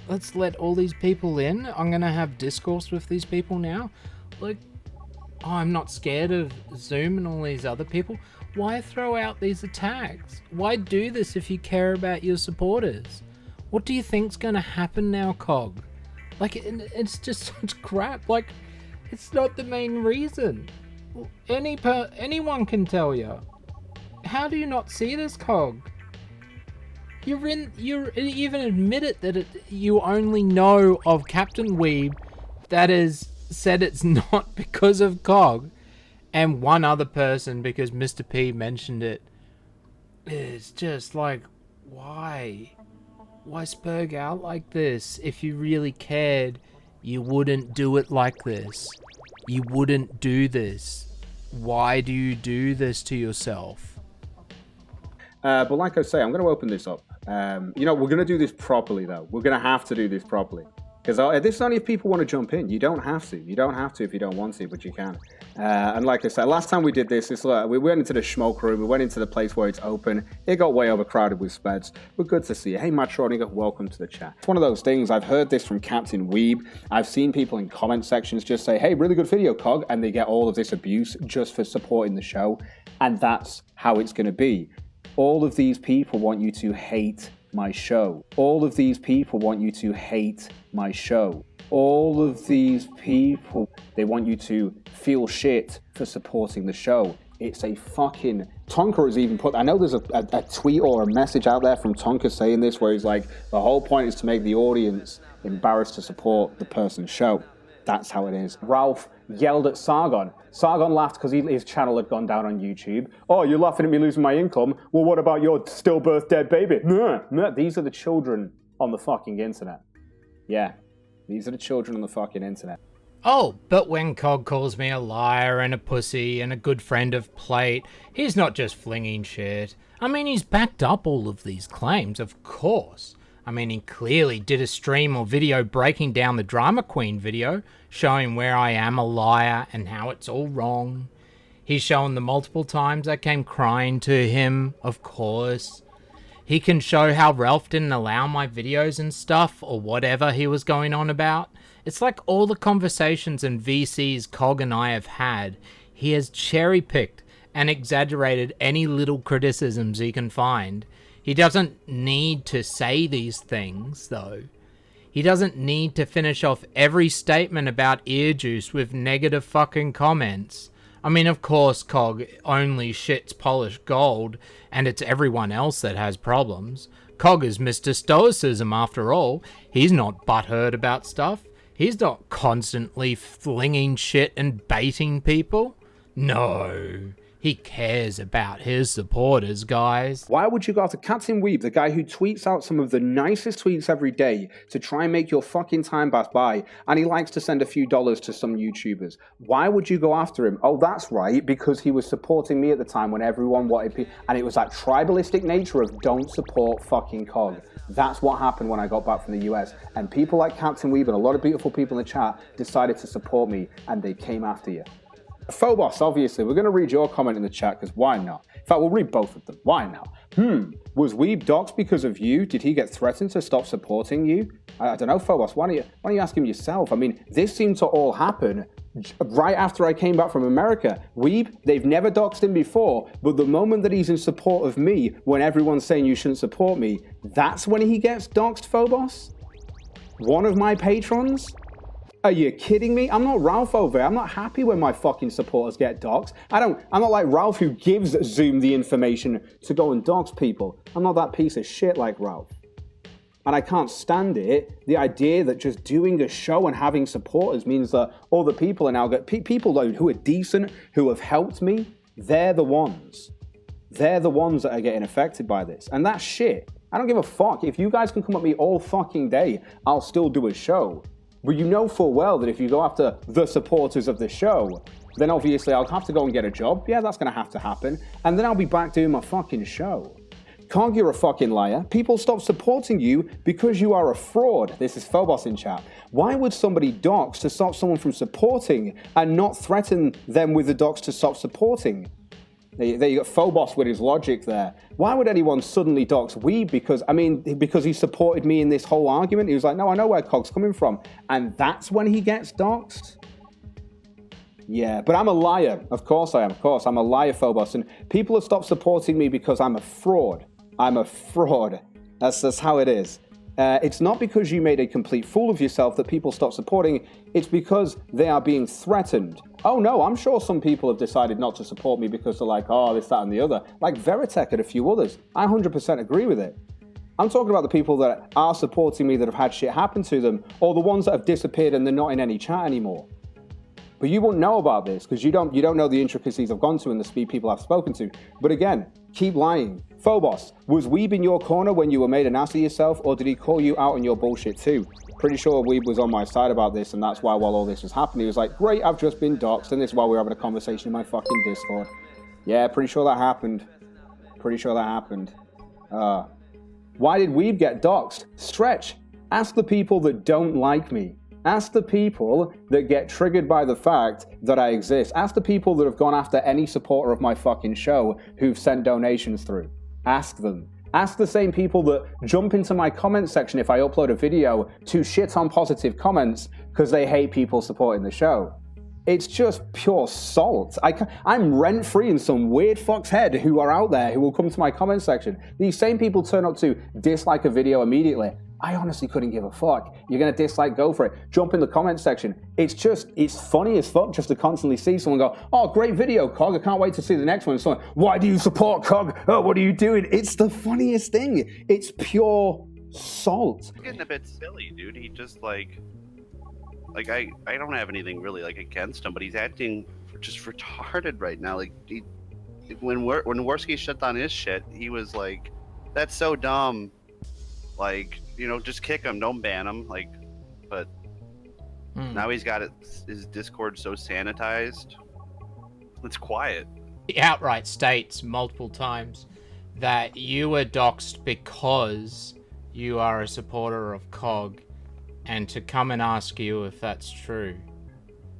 Let's let all these people in. I'm gonna have discourse with these people now. Like, oh, I'm not scared of Zoom and all these other people. Why throw out these attacks? Why do this if you care about your supporters? What do you think's gonna happen now, Cog? Like, it's just such crap. Like, it's not the main reason. Anyone can tell you. How do you not see this, Cog? You even admitted that you only know of Captain Weeb that has said it's not because of Cog, and one other person because Mr. P mentioned it. It's just like, why? Why spurg out like this? If you really cared, you wouldn't do it like this. You wouldn't do this. Why do you do this to yourself? But like I say, I'm going to open this up. You know, we're going to do this properly, though. We're going to have to do this properly. Because this is only if people want to jump in. You don't have to. You don't have to if you don't want to, but you can. And like I said, last time we did this, we went into the smoke room. We went into the place where it's open. It got way overcrowded with speds. But good to see you. Hey, Matt Schrodinger, welcome to the chat. It's one of those things. I've heard this from Captain Weeb. I've seen people in comment sections just say, hey, really good video, Cog. And they get all of this abuse just for supporting the show. And that's how it's going to be. All of these people want you to hate my show. All of these people want you to hate my show. All of these people, they want you to feel shit for supporting the show. It's a fucking... Tonka has even put... I know there's a tweet or a message out there from Tonka saying this where he's like, the whole point is to make the audience embarrassed to support the person's show. That's how it is. Ralph yelled at Sargon. Sargon laughed because his channel had gone down on YouTube. Oh, you're laughing at me losing my income? Well, what about your stillbirth dead baby? Nah. These are the children on the fucking internet. Yeah, these are the children on the fucking internet. Oh, but when Cog calls me a liar and a pussy and a good friend of Plate, he's not just flinging shit. I mean, he's backed up all of these claims, of course. I mean, he clearly did a stream or video breaking down the Drama Queen video, showing where I am a liar and how it's all wrong. He's shown the multiple times I came crying to him, of course. He can show how Ralph didn't allow my videos and stuff, or whatever he was going on about. It's like all the conversations and VCs Cog and I have had, he has cherry-picked and exaggerated any little criticisms he can find. He doesn't need to say these things, though. He doesn't need to finish off every statement about EarJuice with negative fucking comments. I mean, of course, Cog only shits polished gold, and it's everyone else that has problems. Cog is Mr. Stoicism after all. He's not butthurt about stuff. He's not constantly flinging shit and baiting people. No. He cares about his supporters, guys. Why would you go after Captain Weeb, the guy who tweets out some of the nicest tweets every day to try and make your fucking time pass by, and he likes to send a few dollars to some YouTubers? Why would you go after him? Oh, that's right, because he was supporting me at the time when everyone wanted and it was that tribalistic nature of don't support fucking Cog. That's what happened when I got back from the US, and people like Captain Weeb and a lot of beautiful people in the chat decided to support me, and they came after you. Phobos, obviously, we're going to read your comment in the chat, because why not? In fact, we'll read both of them. Why not? Was Weeb doxxed because of you? Did he get threatened to stop supporting you? I don't know, Phobos. Why don't you ask him yourself? I mean, this seemed to all happen right after I came back from America. Weeb, they've never doxed him before, but the moment that he's in support of me, when everyone's saying you shouldn't support me, that's when he gets doxed, Phobos? One of my patrons? Are you kidding me? I'm not Ralph over here. I'm not happy when my fucking supporters get doxxed. I'm not like Ralph who gives Zoom the information to go and dox people. I'm not that piece of shit like Ralph. And I can't stand it, the idea that just doing a show and having supporters means that all the people are now people who are decent, who have helped me, they're the ones. They're the ones that are getting affected by this. And that's shit. I don't give a fuck. If you guys can come at me all fucking day, I'll still do a show. But you know full well that if you go after the supporters of the show, then obviously I'll have to go and get a job. Yeah, that's going to have to happen. And then I'll be back doing my fucking show. Cog, you're a fucking liar. People stop supporting you because you are a fraud. This is Phobos in chat. Why would somebody dox to stop someone from supporting and not threaten them with the dox to stop supporting? There you got Phobos with his logic there. Why would anyone suddenly dox Weeb? Because he supported me in this whole argument. He was like, no, I know where Cog's coming from. And that's when he gets doxed? Yeah, but I'm a liar. Of course I am. Of course, I'm a liar, Phobos. And people have stopped supporting me because I'm a fraud. I'm a fraud. That's how it is. It's not because you made a complete fool of yourself that people stop supporting. It's because they are being threatened. Oh no, I'm sure some people have decided not to support me because they're like, oh, this, that, and the other. Like Veritech and a few others. I 100% agree with it. I'm talking about the people that are supporting me that have had shit happen to them, or the ones that have disappeared and they're not in any chat anymore. But you won't know about this because you don't know the intricacies I've gone to and the speed people I've spoken to. But again, keep lying. Phobos, was Weeb in your corner when you were made an ass of yourself, or did he call you out on your bullshit too? Pretty sure Weeb was on my side about this, and that's why while all this was happening, he was like, great, I've just been doxxed, and this is why we're having a conversation in my fucking Discord. Yeah, pretty sure that happened. Pretty sure that happened. Why did Weeb get doxxed? Stretch. Ask the people that don't like me. Ask the people that get triggered by the fact that I exist. Ask the people that have gone after any supporter of my fucking show who've sent donations through. Ask them. Ask the same people that jump into my comment section if I upload a video to shit on positive comments because they hate people supporting the show. It's just pure salt. I'm rent-free in some weird fuck's head who are out there who will come to my comment section. These same people turn up to dislike a video immediately. I honestly couldn't give a fuck. You're going to dislike, go for it. Jump in the comment section. It's funny as fuck just to constantly see someone go, oh, great video, Cog. I can't wait to see the next one. And someone, why do you support Cog? Oh, what are you doing? It's the funniest thing. It's pure salt. He's getting a bit silly, dude. He just I don't have anything really against him, but he's acting just retarded right now. When Worski shut down his shit, he was like, that's so dumb. Just kick him, don't ban him. But now he's got his Discord so sanitized, it's quiet. He outright states multiple times that you were doxxed because you are a supporter of Cog, and to come and ask you if that's true.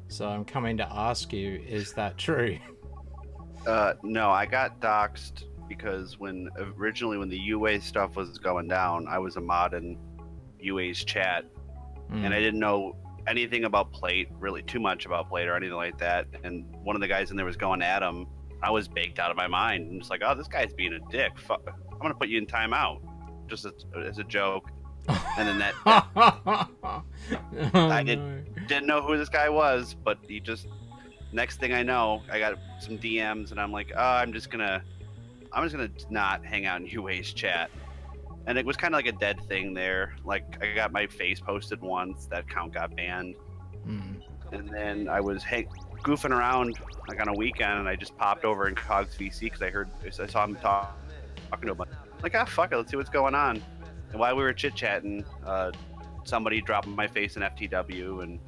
So I'm coming to ask you, is that true? No, I got doxxed because originally when the UA stuff was going down, I was a mod in UA's chat, and I didn't know anything about Plate, really too much about Plate or anything like that. And one of the guys in there was going at him. I was baked out of my mind. I'm just like, oh, this guy's being a dick. Fuck. I'm gonna put you in timeout, just as a joke. And then that I didn't know who this guy was, but he just Next thing I know, I got some DMs, and I'm like, oh, I'm just gonna not hang out in UA's chat. And it was kind of like a dead thing there. Like, I got my face posted once, that account got banned. And then I was goofing around like on a weekend, and I just popped over in Cog's VC because I saw him talking to him. Like, fuck it, let's see what's going on. And while we were chit chatting, somebody dropped my face in FTW, and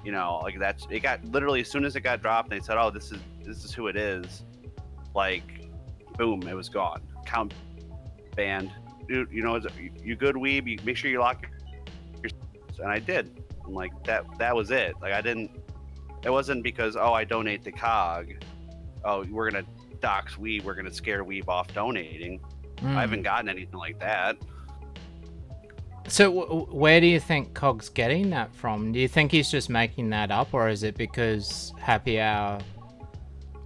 you know, like it got literally as soon as it got dropped, they said, oh, this is who it is. Like, boom, it was gone. Account banned. Dude, you know, you good weeb, you make sure you lock your, and I did. And like that was it. Like, it wasn't because, oh, I donate to Cog, oh, we're gonna dox weeb, we're gonna scare weeb off donating. I haven't gotten anything like that. So where do you think Cog's getting that from? Do you think he's just making that up, or is it because Happy Hour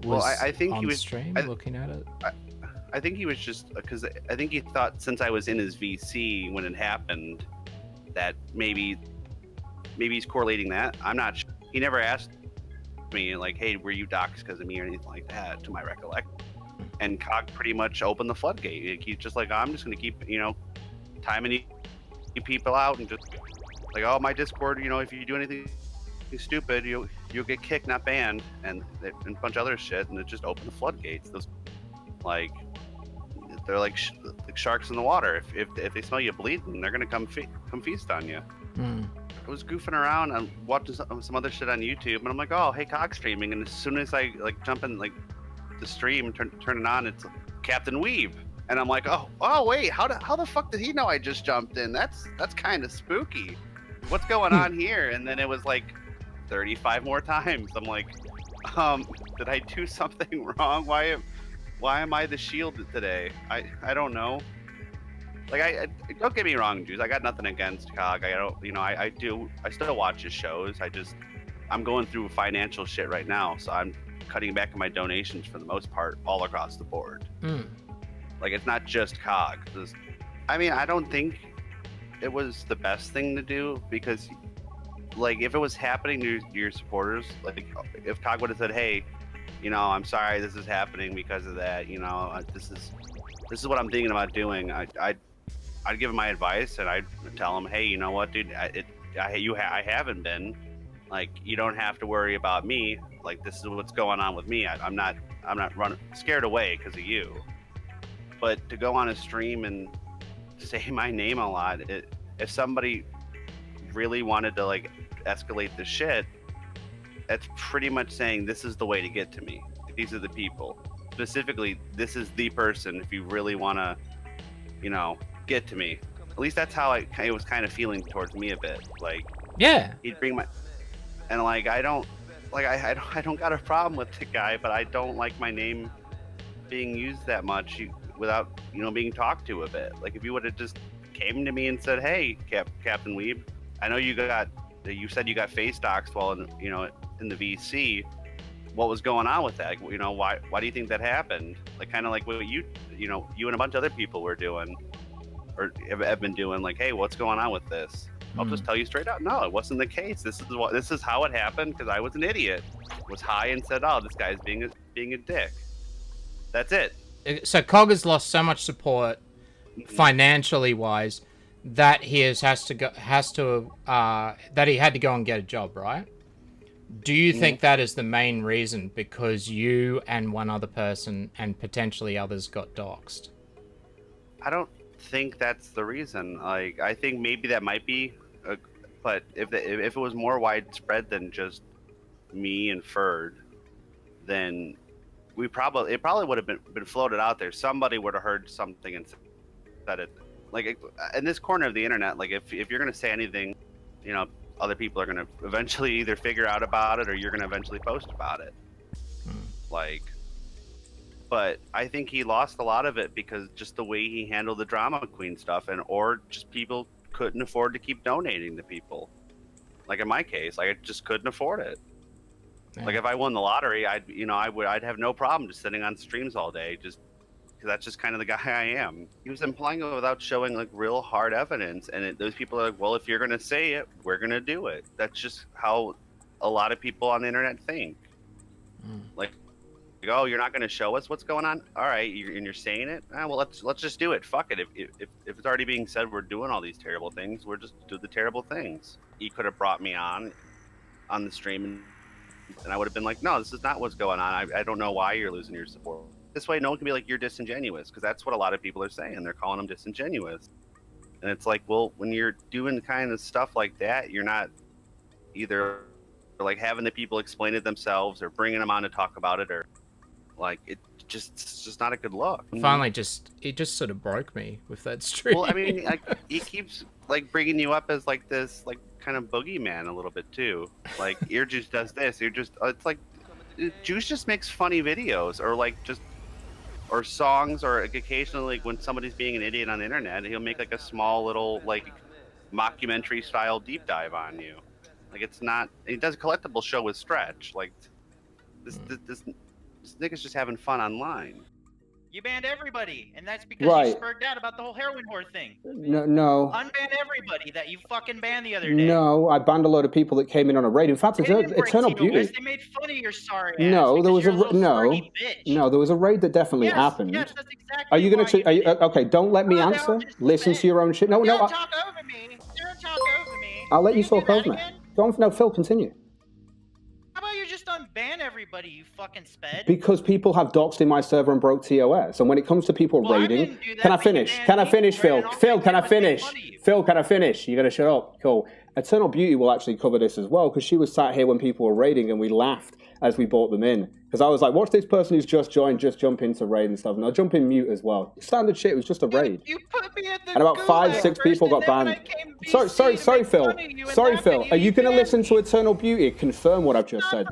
was I think on he was stream looking at it? I think he was just because I think he thought since I was in his VC when it happened that maybe he's correlating that. I'm not sure. He never asked me like, hey, were you doxxed because of me or anything like that, to my recollection. And Cog pretty much opened the floodgate. He's just like, I'm just going to keep, you know, timing you people out and just like, oh, my Discord, you know, if you do anything stupid, you'll get kicked, not banned, and a bunch of other shit, and it just opened the floodgates. Those, like, they're like sharks in the water. If they smell you bleeding, they're gonna come feast on you. I was goofing around and watching some other shit on YouTube, and I'm like, oh, hey, Cog streaming, and as soon as I like jump in like the stream and turn it on, it's Captain Weeb, and I'm like, oh wait, how the fuck did he know I just jumped in? That's kind of spooky. What's going on here? And then it was like 35 more times. I'm like, did I do something wrong? Why am I the shield today? I don't know. Like, I don't get me wrong, Juice. I got nothing against Cog. I don't, you know, I still watch his shows. I'm going through financial shit right now, so I'm cutting back on my donations for the most part, all across the board. Like, it's not just Cog. I mean, I don't think it was the best thing to do, because, like, if it was happening to your supporters, like, if Cog would have said, hey, you know, I'm sorry this is happening because of that, you know, this is what I'm thinking about doing, I'd give him my advice, and I'd tell him, hey, you know what, dude, I haven't been, like, you don't have to worry about me, like, this is what's going on with me. I'm not scared away because of you. But to go on a stream and say my name a lot, if somebody really wanted to, like, escalate the shit, that's pretty much saying this is the way to get to me. These are the people. Specifically, this is the person if you really want to, you know, get to me. At least that's how it was kind of feeling towards me a bit. Like, yeah, he'd bring my, and like, I don't got a problem with the guy, but I don't like my name being used that much without, you know, being talked to a bit. Like, if you would have just came to me and said, hey, Captain Weeb, I know you said you got face doxed while in the VC. What was going on with that? You know, why do you think that happened? Like, kind of like what you and a bunch of other people were doing, or have been doing. Like, hey, what's going on with this? I'll just tell you straight out. No, it wasn't the case. This is how it happened because I was an idiot. Was high and said, oh, this guy's being a dick. That's it. So Cog has lost so much support, financially wise, that he had to go and get a job, right? Do you think that is the main reason, because you and one other person and potentially others got doxxed? I don't think that's the reason. Like, I think maybe that might be, but if it was more widespread than just me and Ferd, then it probably would have been floated out there. Somebody would have heard something and said it. Like, in this corner of the internet, like, if you're gonna say anything, you know, other people are gonna eventually either figure out about it, or you're gonna eventually post about it. Like, but I think he lost a lot of it because just the way he handled the drama queen stuff, or just people couldn't afford to keep donating to people. Like, in my case, like, I just couldn't afford it. Yeah. Like, if I won the lottery, I'd have no problem just sitting on streams all day, just because that's just kind of the guy I am. He was implying it without showing, like, real hard evidence, and those people are like, well, if you're gonna say it, we're gonna do it. That's just how a lot of people on the internet think. Like, oh, you're not going to show us what's going on? All right, you're saying it? Well, let's just do it. Fuck it. If it's already being said we're doing all these terrible things, we're just do the terrible things. He could have brought me on the stream, and I would have been like, no, this is not what's going on. I don't know why you're losing your support. This way, no one can be like, you're disingenuous, because that's what a lot of people are saying. They're calling them disingenuous. And it's like, well, when you're doing kind of stuff like that, you're not either like having the people explain it themselves or bringing them on to talk about it, or like it's just not a good look. Finally, it just sort of broke me with that stream. Well, I mean, like, he keeps like bringing you up as like this like kind of boogeyman a little bit too. Like EarJuice does this. It's like Juice just makes funny videos, or like just or songs, or like occasionally like when somebody's being an idiot on the internet, he'll make like a small little like mockumentary style deep dive on you. Like, it's not. He does a collectible show with Stretch. Like, this nigga's just having fun online. You banned everybody, and that's because you spurred out about the whole heroin whore thing. No. Unban everybody that you fucking banned the other day. No, I banned a load of people that came in on a raid. In fact, Eternal Beauty. They made fun of your sorry ass. No, there was there was a raid that definitely happened. Yes, that's exactly. Are you gonna? Okay, don't let me answer. Listen to your own shit. No, Don't talk over me. Don't talk over me. I'll let you talk over me. Go on. No, Phil, continue. How about you just unban everybody, you fucking sped? Because people have doxed in my server and broke TOS. And when it comes to people raiding, can I finish? Can I finish, Phil? Phil, can I finish? Phil, can I finish? You gotta shut up. Cool. Eternal Beauty will actually cover this as well, because she was sat here when people were raiding and we laughed as we brought them in. Because I was like, watch this person who's just joined, just jump into raid and stuff. And I'll jump in mute as well. Standard shit, it was just a raid. You put me at the and about 5-6 people got banned. Sorry, Phil. Sorry, Phil. Are you going to listen to Eternal Beauty? Confirm what I've just said.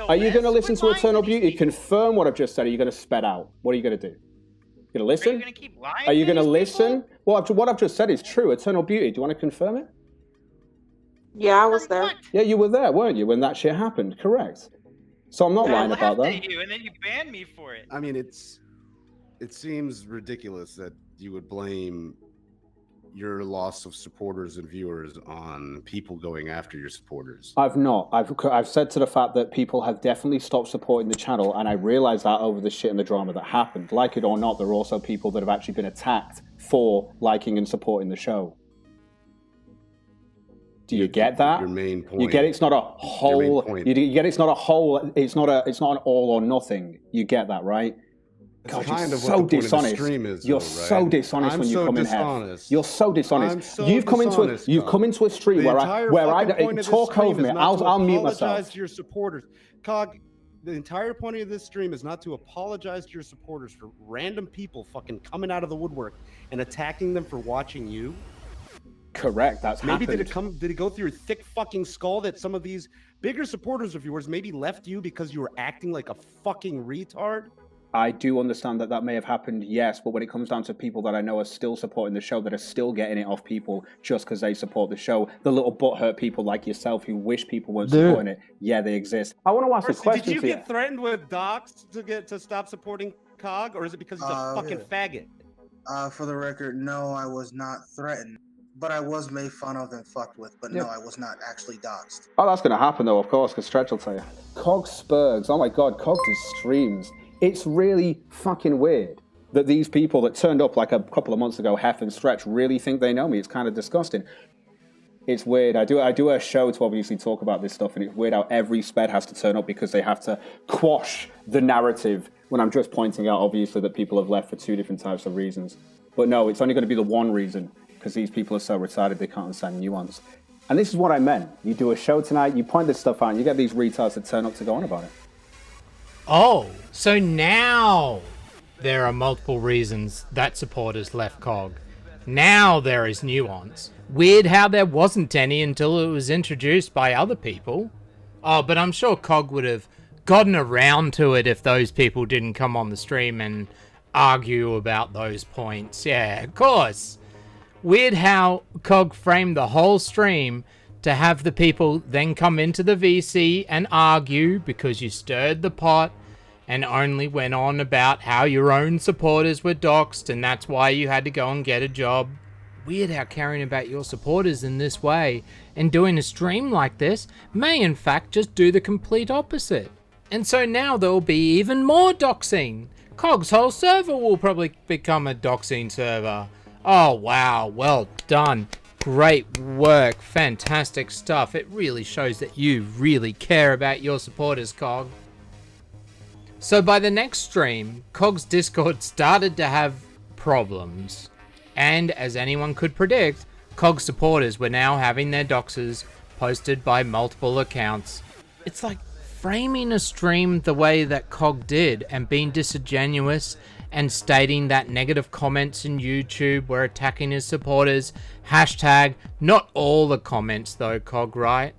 Are you going to listen to Eternal Beauty? Confirm what I've just said. Are you going to sped out? What are you going to do? You going to listen? Are you going to keep lying? Are you going to listen? Well, what I've just said is true. Eternal Beauty. Do you want to confirm it? Yeah, I was there. Yeah, you were there, weren't you, when that shit happened? Correct. So I'm not lying about that. You, and then you banned me for it. I mean, it seems ridiculous that you would blame your loss of supporters and viewers on people going after your supporters. I've not. I've said to the fact that people have definitely stopped supporting the channel, and I realized that over the shit and the drama that happened. Like it or not, there are also people that have actually been attacked for liking and supporting the show. Do you get that? Your main point. You get it's not a whole. You get it's not a whole. It's not an all or nothing. You get that, right? God, you're so dishonest. You're so dishonest when you come in here. You're so dishonest. You've come into a stream where I talk over me. I'll mute myself. Apologize to your supporters, Cog. The entire point of this stream is not to apologize to your supporters for random people fucking coming out of the woodwork and attacking them for watching you. Correct. That's maybe happened. did it go through your thick fucking skull that some of these bigger supporters of yours maybe left you because you were acting like a fucking retard? I do understand that may have happened, yes, but when it comes down to people that I know are still supporting the show, that are still getting it off people just because they support the show, the little butthurt people like yourself who wish people weren't supporting it, yeah, they exist. I want to ask a question to you. Did you get threatened with docs to stop supporting Cog, or is it because he's a fucking faggot? For the record, no, I was not threatened. But I was made fun of and fucked with. But no, I was not actually doxxed. Oh, that's going to happen, though, of course, because Stretch will tell you. Cog Spurgs. Oh, my God. Cog does streams. It's really fucking weird that these people that turned up like a couple of months ago, Hef and Stretch, really think they know me. It's kind of disgusting. It's weird. I do a show to obviously talk about this stuff, and it's weird how every sped has to turn up because they have to quash the narrative when I'm just pointing out, obviously, that people have left for 2 different types of reasons. But no, it's only going to be the one reason, because these people are so retarded they can't understand nuance. And this is what I meant. You do a show tonight, you point this stuff out, and you get these retards that turn up to go on about it. Oh, so now there are multiple reasons that supporters left COG. Now there is nuance. Weird how there wasn't any until it was introduced by other people. Oh, but I'm sure COG would have gotten around to it if those people didn't come on the stream and argue about those points. Yeah, of course. Weird how COG framed the whole stream to have the people then come into the VC and argue because you stirred the pot and only went on about how your own supporters were doxxed and that's why you had to go and get a job. Weird how caring about your supporters in this way and doing a stream like this may in fact just do the complete opposite. And so now there will be even more doxing. Cog's whole server will probably become a doxing server. Oh wow, well done. Great work, fantastic stuff. It really shows that you really care about your supporters, Cog. So by the next stream, Cog's Discord started to have problems. And as anyone could predict, Cog supporters were now having their doxes posted by multiple accounts. It's like framing a stream the way that Cog did and being disingenuous and stating that negative comments in YouTube were attacking his supporters. Hashtag, not all the comments though, Cog, right?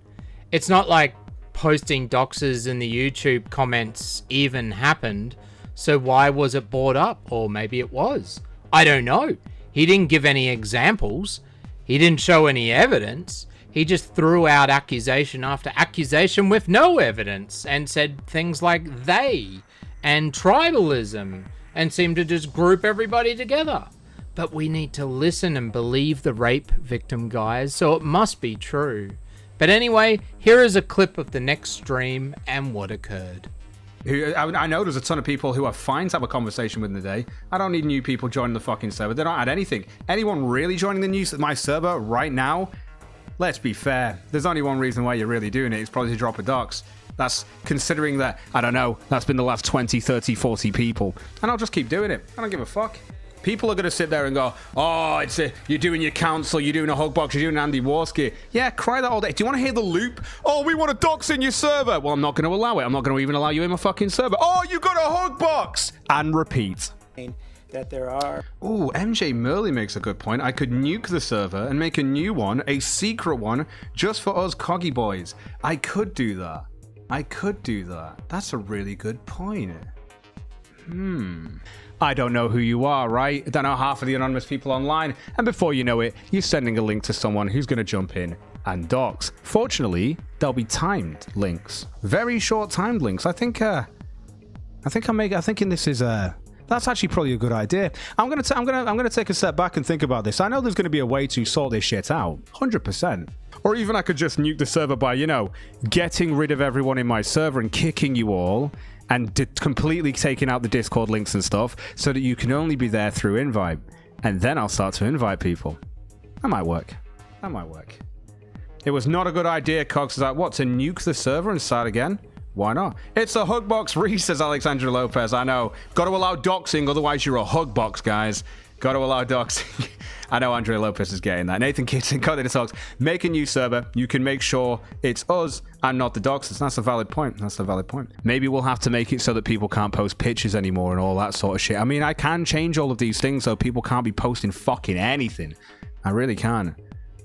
It's not like posting doxes in the YouTube comments even happened, so why was it brought up? Or maybe it was. I don't know. He didn't give any examples. He didn't show any evidence. He just threw out accusation after accusation with no evidence and said things like they and tribalism and seemed to just group everybody together. But we need to listen and believe the rape victim, guys, so it must be true. But anyway, here is a clip of the next stream and what occurred. I know there's a ton of people who are fine to have a conversation with in the day. I don't need new people joining the fucking server. They don't add anything. Anyone really joining my server right now? Let's be fair. There's only one reason why you're really doing it. It's probably to drop a dox. That's considering that, I don't know, that's been the last 20, 30, 40 people. And I'll just keep doing it. I don't give a fuck. People are going to sit there and go, oh, you're doing your council, you're doing a hug box, you're doing Andy Warski. Yeah, cry that all day. Do you want to hear the loop? Oh, we want to dox in your server. Well, I'm not going to allow it. I'm not going to even allow you in my fucking server. Oh, you got a hug box. And repeat. That there are. Ooh, MJ Murley makes a good point. I could nuke the server and make a new one, a secret one, just for us coggy boys. I could do that. That's a really good point. I don't know who you are, right? I don't know half of the anonymous people online. And before you know it, you're sending a link to someone who's going to jump in and dox. Fortunately, there'll be timed links. Very short timed links. I'm thinking this is that's actually probably a good idea. I'm gonna take a step back and think about this. I know there's gonna be a way to sort this shit out, 100%. Or even I could just nuke the server by, getting rid of everyone in my server and kicking you all and completely taking out the Discord links and stuff so that you can only be there through invite. And then I'll start to invite people. That might work. It was not a good idea, Cox. Is like, what, to nuke the server and start again? Why not? It's a hug box, Reese, says Alexandra Lopez. I know. Got to allow doxing, otherwise you're a hug box, guys. Got to allow doxing. I know Andrea Lopez is getting that. Nathan Kitson, cut in the talks. Make a new server. You can make sure it's us and not the doxers. That's a valid point. Maybe we'll have to make it so that people can't post pictures anymore and all that sort of shit. I mean, I can change all of these things so people can't be posting fucking anything. I really can.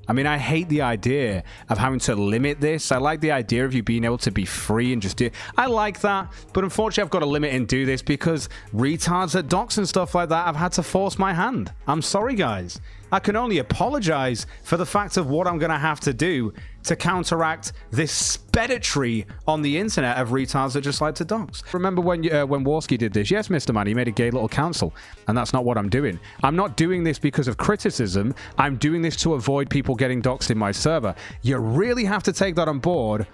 I mean, I hate the idea of having to limit this. I like the idea of you being able to be free and just do it. I like that, but unfortunately I've got to limit and do this because retards at docs and stuff like that, I've had to force my hand. I'm sorry, guys. I can only apologize for the fact of what I'm going to have to do to counteract this speditry on the internet of retards that just like to dox. Remember when Warski did this? Yes, Mr. Man, he made a gay little council, and that's not what I'm doing. I'm not doing this because of criticism. I'm doing this to avoid people getting doxed in my server. You really have to take that on board,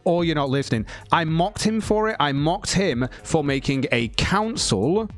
or you're not listening. I mocked him for it. I mocked him for making a council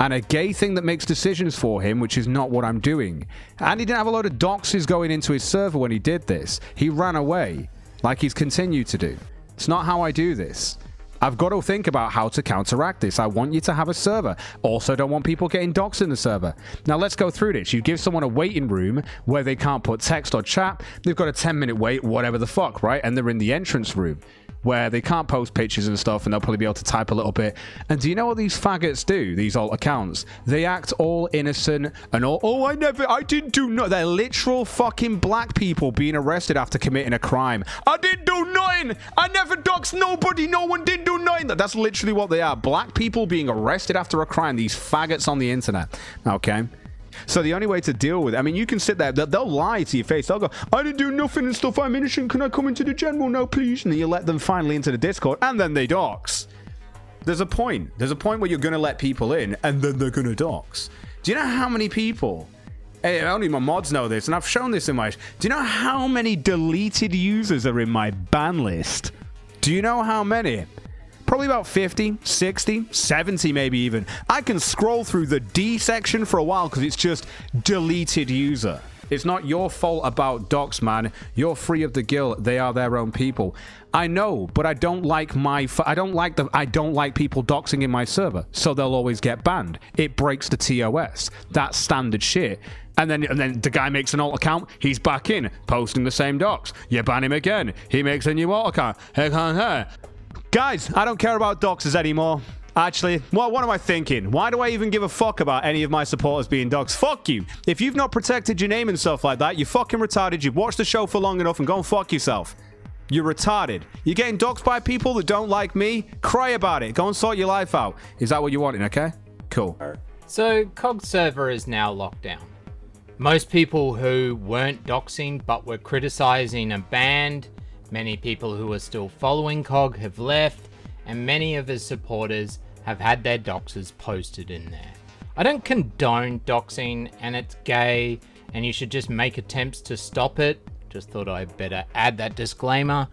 and a gay thing that makes decisions for him, which is not what I'm doing. And he didn't have a load of doxes going into his server when he did this. He ran away, like he's continued to do. It's not how I do this. I've got to think about how to counteract this. I want you to have a server. Also, don't want people getting doxed in the server. Now, let's go through this. You give someone a waiting room where they can't put text or chat. They've got a 10-minute wait, whatever the fuck, right? And they're in the entrance room where they can't post pictures and stuff, and they'll probably be able to type a little bit. And do you know what these faggots do, these alt accounts? They act all innocent and all, oh, I didn't do no. They're literal fucking black people being arrested after committing a crime. I didn't do nothing. I never doxed nobody. No one did do nothing. That's literally what they are. Black people being arrested after a crime. These faggots on the internet. Okay. So the only way to deal with it, I mean, you can sit there, they'll lie to your face. They'll go, I didn't do nothing and stuff, I'm innocent, can I come into the general now, please? And then you let them finally into the Discord, and then they dox. There's a point where you're going to let people in, and then they're going to dox. Do you know how many people, only my mods know this, and I've shown this in my, do you know how many deleted users are in my ban list? Do you know how many? Probably about 50, 60, 70 maybe even. I can scroll through the D section for a while because it's just deleted user. It's not your fault about docs, man. You're free of the guilt. They are their own people. I know, but I don't like I don't like people doxing in my server, so they'll always get banned. It breaks the TOS. That's standard shit. And then the guy makes an alt account. He's back in, posting the same docs. You ban him again. He makes a new alt account. Guys, I don't care about doxers anymore. Actually, what am I thinking? Why do I even give a fuck about any of my supporters being doxed? Fuck you. If you've not protected your name and stuff like that, you're fucking retarded. You've watched the show for long enough and go and fuck yourself. You're retarded. You're getting doxed by people that don't like me? Cry about it. Go and sort your life out. Is that what you're wanting, okay? Cool. So, COG's server is now locked down. Most people who weren't doxing but were criticizing are banned. Many people who are still following COG have left, and many of his supporters have had their doxers posted in there. I don't condone doxing, and it's gay, and you should just make attempts to stop it. Just thought I'd better add that disclaimer.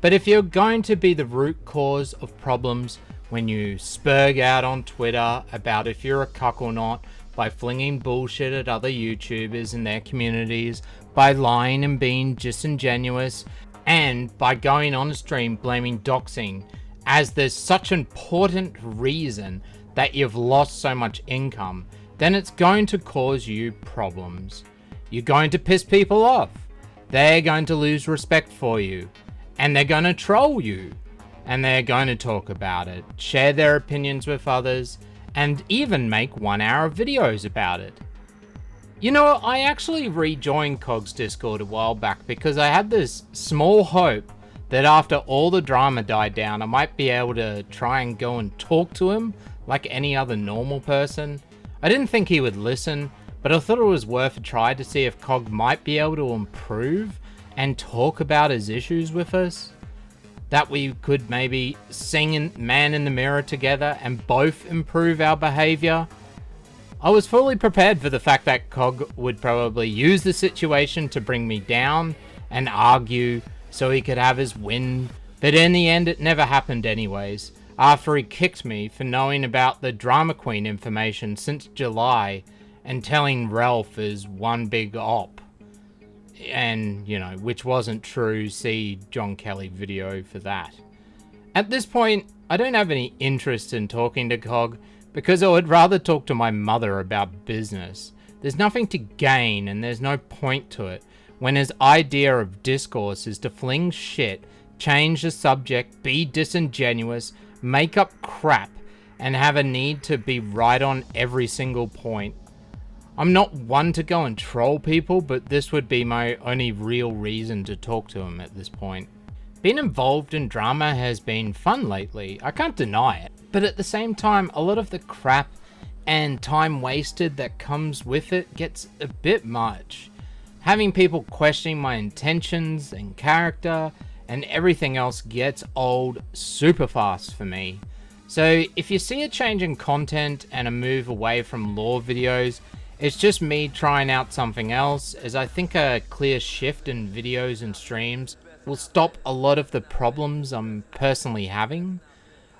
But if you're going to be the root cause of problems when you spurg out on Twitter about if you're a cuck or not, by flinging bullshit at other YouTubers and their communities, by lying and being disingenuous, and by going on a stream blaming doxing as there's such an important reason that you've lost so much income, then it's going to cause you problems. You're going to piss people off. They're going to lose respect for you. And they're going to troll you. And they're going to talk about it, share their opinions with others, and even make 1-hour videos about it. You know, I actually rejoined COG's Discord a while back because I had this small hope that after all the drama died down, I might be able to try and go and talk to him like any other normal person. I didn't think he would listen, but I thought it was worth a try to see if COG might be able to improve and talk about his issues with us. That we could maybe sing Man in the Mirror together and both improve our behavior. I was fully prepared for the fact that COG would probably use the situation to bring me down and argue so he could have his win, but in the end it never happened anyways, after he kicked me for knowing about the Drama Queen information since July and telling Ralph is one big op. And, you know, which wasn't true. See John Kelly video for that. At this point, I don't have any interest in talking to COG because I would rather talk to my mother about business. There's nothing to gain and there's no point to it when his idea of discourse is to fling shit, change the subject, be disingenuous, make up crap, and have a need to be right on every single point. I'm not one to go and troll people, but this would be my only real reason to talk to him at this point. Being involved in drama has been fun lately, I can't deny it, but at the same time, a lot of the crap and time wasted that comes with it gets a bit much. Having people questioning my intentions and character and everything else gets old super fast for me. So if you see a change in content and a move away from lore videos, it's just me trying out something else, as I think a clear shift in videos and streams will stop a lot of the problems I'm personally having.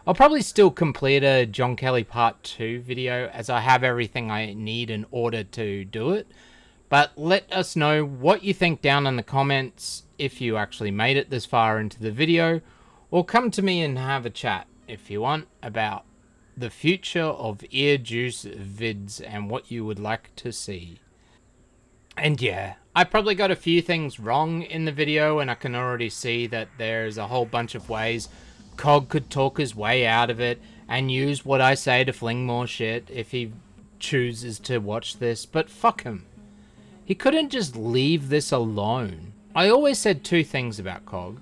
I'll probably still complete a John Kelly Part 2 video, as I have everything I need in order to do it. But let us know what you think down in the comments if you actually made it this far into the video, or come to me and have a chat if you want about the future of EarJuice vids and what you would like to see. And yeah, I probably got a few things wrong in the video, and I can already see that there's a whole bunch of ways COG could talk his way out of it and use what I say to fling more shit if he chooses to watch this, but fuck him. He couldn't just leave this alone. I always said two things about COG.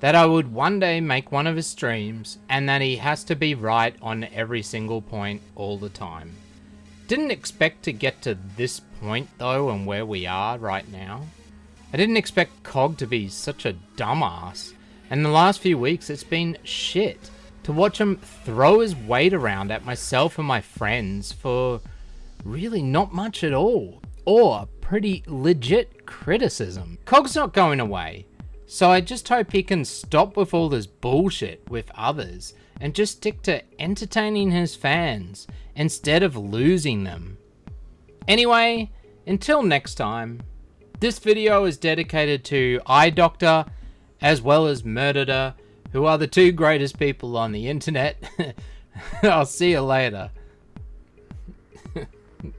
That I would one day make one of his streams, and that he has to be right on every single point all the time. Didn't expect to get to this point though, and where we are right now. I didn't expect COG to be such a dumbass, and the last few weeks it's been shit. To watch him throw his weight around at myself and my friends for really not much at all, or pretty legit criticism. COG's not going away. So I just hope he can stop with all this bullshit with others and just stick to entertaining his fans instead of losing them. Anyway, until next time, this video is dedicated to Eye Doctor as well as Murderer, who are the two greatest people on the internet. I'll see you later.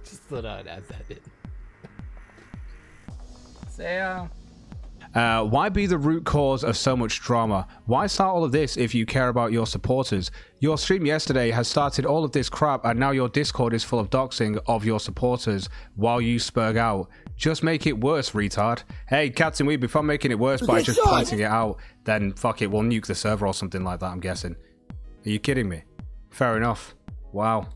Just thought I'd add that in. See ya. Why be the root cause of so much drama? Why start all of this if you care about your supporters? Your stream yesterday has started all of this crap, and now your Discord is full of doxing of your supporters while you spurg out. Just make it worse, retard. Hey, Captain Weeb, if I'm making it worse by just pointing it out, then fuck it, we'll nuke the server or something like that, I'm guessing. Are you kidding me? Fair enough. Wow.